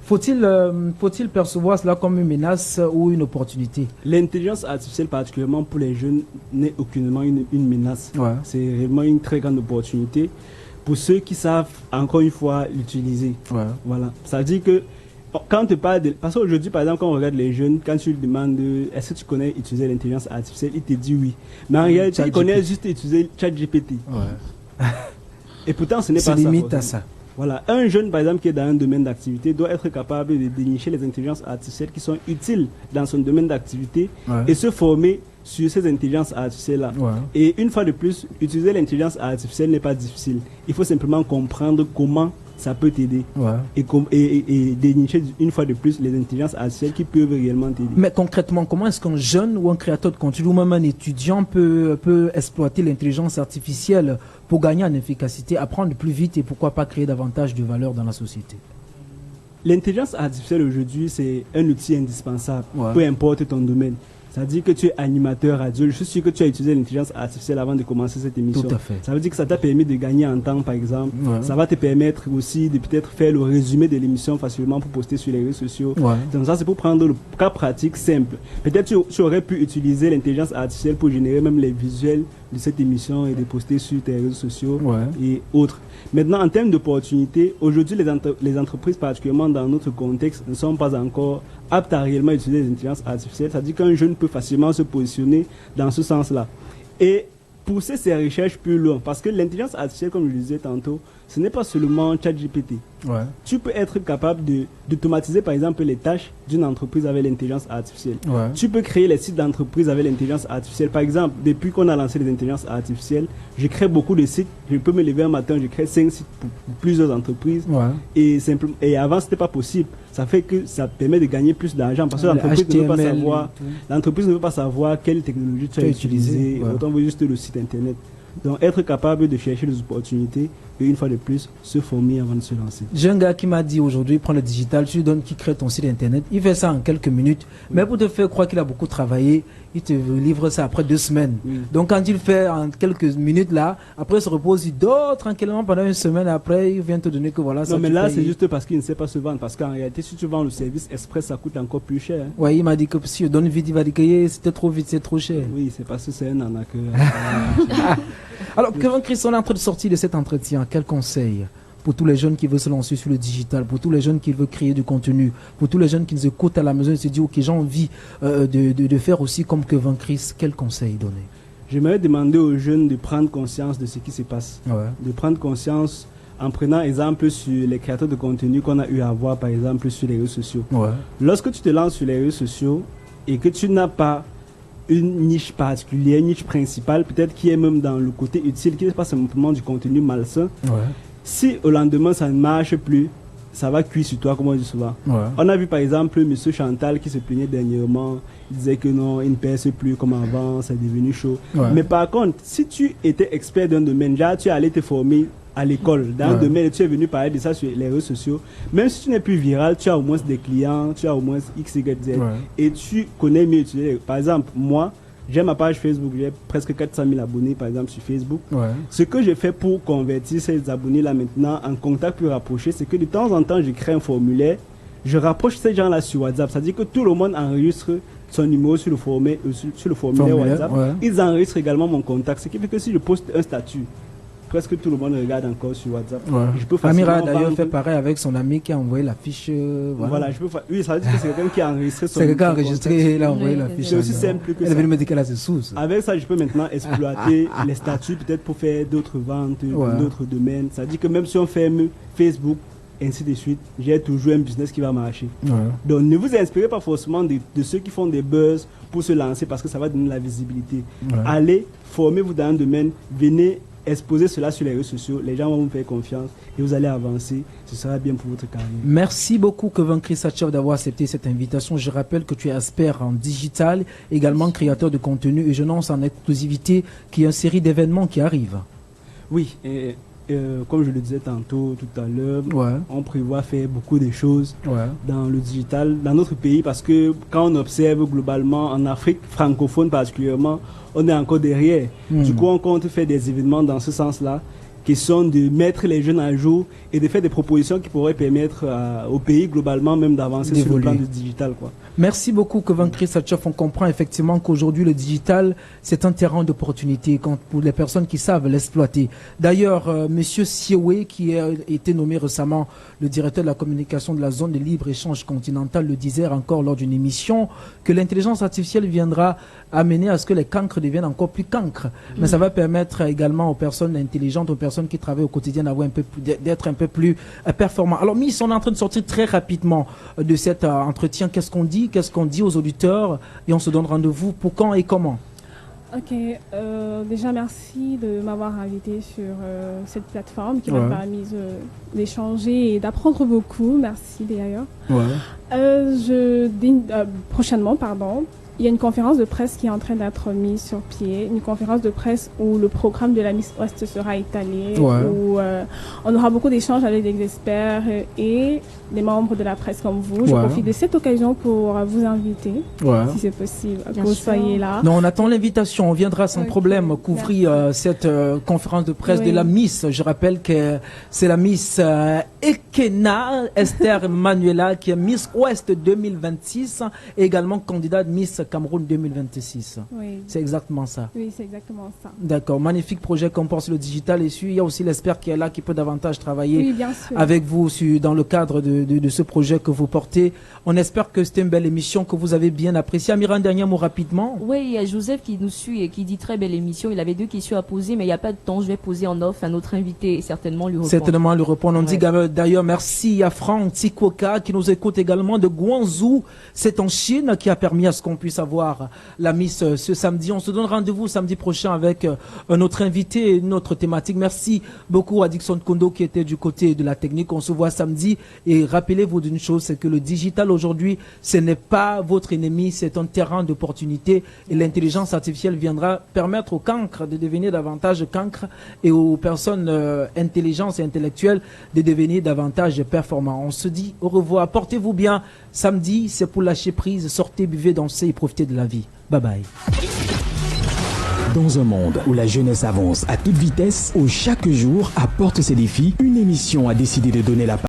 faut-il percevoir cela comme une menace ou une opportunité? L'intelligence artificielle, particulièrement pour les jeunes, n'est aucunement une menace. Ouais. C'est vraiment une très grande opportunité. Pour ceux qui savent, encore une fois, l'utiliser. Ouais. Voilà. Ça veut dire que, quand tu parles de... Parce qu'aujourd'hui, par exemple, quand on regarde les jeunes, quand tu lui demandes est-ce que tu connais utiliser l'intelligence artificielle, il te dit oui. Mais en réalité, il connaît juste utiliser ChatGPT. Ouais. Et pourtant, ce n'est pas ça. C'est limite à ça. Voilà. Un jeune, par exemple, qui est dans un domaine d'activité, doit être capable de dénicher les intelligences artificielles qui sont utiles dans son domaine d'activité, ouais, et se former sur ces intelligences artificielles-là. Ouais. Et une fois de plus, utiliser l'intelligence artificielle n'est pas difficile. Il faut simplement comprendre comment ça peut t'aider. Ouais. Et dénicher une fois de plus les intelligences artificielles qui peuvent réellement t'aider. Mais concrètement, comment est-ce qu'un jeune ou un créateur de contenu ou même un étudiant peut exploiter l'intelligence artificielle pour gagner en efficacité, apprendre plus vite et pourquoi pas créer davantage de valeur dans la société? L'intelligence artificielle aujourd'hui, c'est un outil indispensable, ouais, peu importe ton domaine. Ça veut dire que tu es animateur radio. Je suis sûr que tu as utilisé l'intelligence artificielle avant de commencer cette émission. Tout à fait. Ça veut dire que ça t'a permis de gagner en temps, par exemple. Ouais. Ça va te permettre aussi de peut-être faire le résumé de l'émission facilement pour poster sur les réseaux sociaux. Ouais. Donc ça, c'est pour prendre le cas pratique simple. Peut-être tu aurais pu utiliser l'intelligence artificielle pour générer même les visuels de cette émission et de poster sur tes réseaux sociaux, ouais, et autres. Maintenant, en termes d'opportunités, aujourd'hui, les entreprises, particulièrement dans notre contexte, ne sont pas encore aptes à réellement utiliser les intelligences artificielles. Ça veut dire qu'un jeune peut facilement se positionner dans ce sens-là. Et pousser ses recherches plus loin. Parce que l'intelligence artificielle, comme je le disais tantôt, ce n'est pas seulement ChatGPT. Ouais. Tu peux être capable d'automatiser par exemple les tâches d'une entreprise avec l'intelligence artificielle. Ouais. Tu peux créer les sites d'entreprise avec l'intelligence artificielle. Par exemple, depuis qu'on a lancé les intelligences artificielles, je crée beaucoup de sites. Je peux me lever un matin, je crée 5 sites pour plusieurs entreprises. Ouais. Et avant, c'était pas possible. Ça fait que ça permet de gagner plus d'argent parce que l'entreprise ne veut pas savoir quelle technologie tu as utilisée. Ouais. Autant veut juste le site internet. Donc, être capable de chercher des opportunités et une fois de plus, se former avant de se lancer. J'ai un gars qui m'a dit aujourd'hui, prends le digital, tu lui donnes qui crée ton site internet. Il fait ça en quelques minutes. Oui. Mais pour te faire croire qu'il a beaucoup travaillé, il te livre ça après 2 semaines. Oui. Donc quand il le fait en quelques minutes là, après il se repose, il dort tranquillement pendant 1 semaine. Après, il vient te donner que voilà. Non, mais là, c'est juste parce qu'il ne sait pas se vendre. Parce qu'en réalité, si tu vends le service express, ça coûte encore plus cher. Hein. Oui, il m'a dit que si je donne vite, il va dire que c'était trop vite, c'est trop cher. Oui, c'est parce que c'est un arnaqueur. Alors, Kevin Chris, on est en train de sortir de cet entretien. Quel conseil pour tous les jeunes qui veulent se lancer sur le digital, pour tous les jeunes qui veulent créer du contenu, pour tous les jeunes qui nous écoutent à la maison et se disent ok, j'ai envie de faire aussi comme Kevin Chris, quel conseil donner? J'aimerais demander aux jeunes de prendre conscience de ce qui se passe. Ouais. De prendre conscience en prenant exemple sur les créateurs de contenu qu'on a eu à voir par exemple sur les réseaux sociaux. Ouais. Lorsque tu te lances sur les réseaux sociaux et que tu n'as pas une niche particulière, une niche principale, peut-être qui est même dans le côté utile, qui n'est pas simplement du contenu malsain. Ouais. Si au lendemain ça ne marche plus, ça va cuire sur toi, comme on dit souvent. Ouais. On a vu par exemple M. Chantal qui se plaignait dernièrement, il disait que non, il ne perce plus comme avant, c'est devenu chaud. Ouais. Mais par contre, si tu étais expert d'un domaine, déjà tu es allé te former à l'école, dans un domaine, et tu es venu parler de ça sur les réseaux sociaux, même si tu n'es plus viral, tu as au moins des clients, tu as au moins X, Y, Z, et tu connais mieux. Par exemple, moi, j'ai ma page Facebook, j'ai presque 400 000 abonnés par exemple sur Facebook. Ouais. Ce que j'ai fait pour convertir ces abonnés-là maintenant en contact plus rapproché, c'est que de temps en temps, je crée un formulaire, je rapproche ces gens-là sur WhatsApp. C'est-à-dire que tout le monde enregistre son numéro sur le formulaire WhatsApp. Ouais. Ils enregistrent également mon contact. Ce qui fait que si je poste un statut, presque tout le monde regarde encore sur WhatsApp. Ouais. Je peux Amira d'ailleurs fait pareil avec son ami qui a envoyé la fiche. Voilà, je peux oui, ça veut dire que c'est quelqu'un qui a enregistré son. C'est quelqu'un qui a enregistré, il a envoyé la fiche. C'est aussi simple que ça. Elle est venue me dire qu'elle a ses sous. Avec ça, je peux maintenant exploiter les statuts peut-être pour faire d'autres ventes, d'autres domaines. Ça veut dire que même si on ferme Facebook, ainsi de suite, j'ai toujours un business qui va marcher. Ouais. Donc ne vous inspirez pas forcément de ceux qui font des buzz pour se lancer parce que ça va donner la visibilité. Ouais. Allez, formez-vous dans un domaine, venez exposer cela sur les réseaux sociaux, les gens vont vous faire confiance et vous allez avancer, ce sera bien pour votre carrière. Merci beaucoup Kevin Chris Satchev d'avoir accepté cette invitation. Je rappelle que tu es expert en digital, également créateur de contenu et je lance en exclusivité qu'il y a une série d'événements qui arrivent. Oui, comme je le disais tantôt, tout à l'heure, on prévoit faire beaucoup de choses dans le digital, dans notre pays, parce que quand on observe globalement en Afrique francophone particulièrement, on est encore derrière. Du coup, on compte faire des événements dans ce sens-là, qui sont de mettre les jeunes à jour et de faire des propositions qui pourraient permettre au pays globalement même d'avancer sur le plan du digital, quoi. Merci beaucoup Kevin Chris Satchev. On comprend effectivement qu'aujourd'hui le digital c'est un terrain d'opportunité pour les personnes qui savent l'exploiter. D'ailleurs, Monsieur Sioué qui a été nommé récemment le directeur de la communication de la zone de libre-échange continentale le disait encore lors d'une émission que l'intelligence artificielle viendra amener à ce que les cancres deviennent encore plus cancres. Mais ça va permettre également aux personnes intelligentes, aux personnes qui travaillent au quotidien d'être un peu plus performants. Alors Miss, on est en train de sortir très rapidement de cet entretien. Qu'est-ce qu'on dit aux auditeurs et on se donne rendez-vous pour quand et comment? Ok, déjà merci de m'avoir invité sur cette plateforme qui m'a permis d'échanger et d'apprendre beaucoup. Merci d'ailleurs. Prochainement, il y a une conférence de presse qui est en train d'être mise sur pied, une conférence de presse où le programme de la Miss Ouest sera étalé, où on aura beaucoup d'échanges avec des experts et des membres de la presse comme vous. Je profite de cette occasion pour vous inviter, si c'est possible, que vous soyez là. Non, on attend l'invitation, on viendra sans problème couvrir cette conférence de presse de la Miss. Je rappelle que c'est la Miss Ekena Esther Manuela qui est Miss Ouest 2026 et également candidate Miss Cameroun 2026. Oui. C'est exactement ça. Oui, c'est exactement ça. D'accord. Magnifique projet qu'on pense le digital et il y a aussi l'expert qui est là qui peut davantage travailler avec vous dans le cadre de de ce projet que vous portez. On espère que c'était une belle émission que vous avez bien appréciée. Amira, un dernier mot rapidement. Oui, il y a Joseph qui nous suit et qui dit très belle émission. Il avait 2 questions à poser, mais il n'y a pas de temps. Je vais poser en off à notre invité et certainement lui répondre. On dit d'ailleurs merci à Franck Tikoka qui nous écoute également de Guangzhou. C'est en Chine qui a permis à ce qu'on puisse avoir la Miss ce samedi. On se donne rendez-vous samedi prochain avec un autre invité et une autre thématique. Merci beaucoup à Dixon Kondo qui était du côté de la technique. On se voit samedi et rappelez-vous d'une chose, c'est que le digital aujourd'hui, ce n'est pas votre ennemi, c'est un terrain d'opportunité et l'intelligence artificielle viendra permettre aux cancres de devenir davantage cancres et aux personnes intelligentes et intellectuelles de devenir davantage performants. On se dit au revoir, portez-vous bien. Samedi, c'est pour lâcher prise, sortez, buvez, dansez et profitez de la vie. Bye bye. Dans un monde où la jeunesse avance à toute vitesse, où chaque jour apporte ses défis, une émission a décidé de donner la parole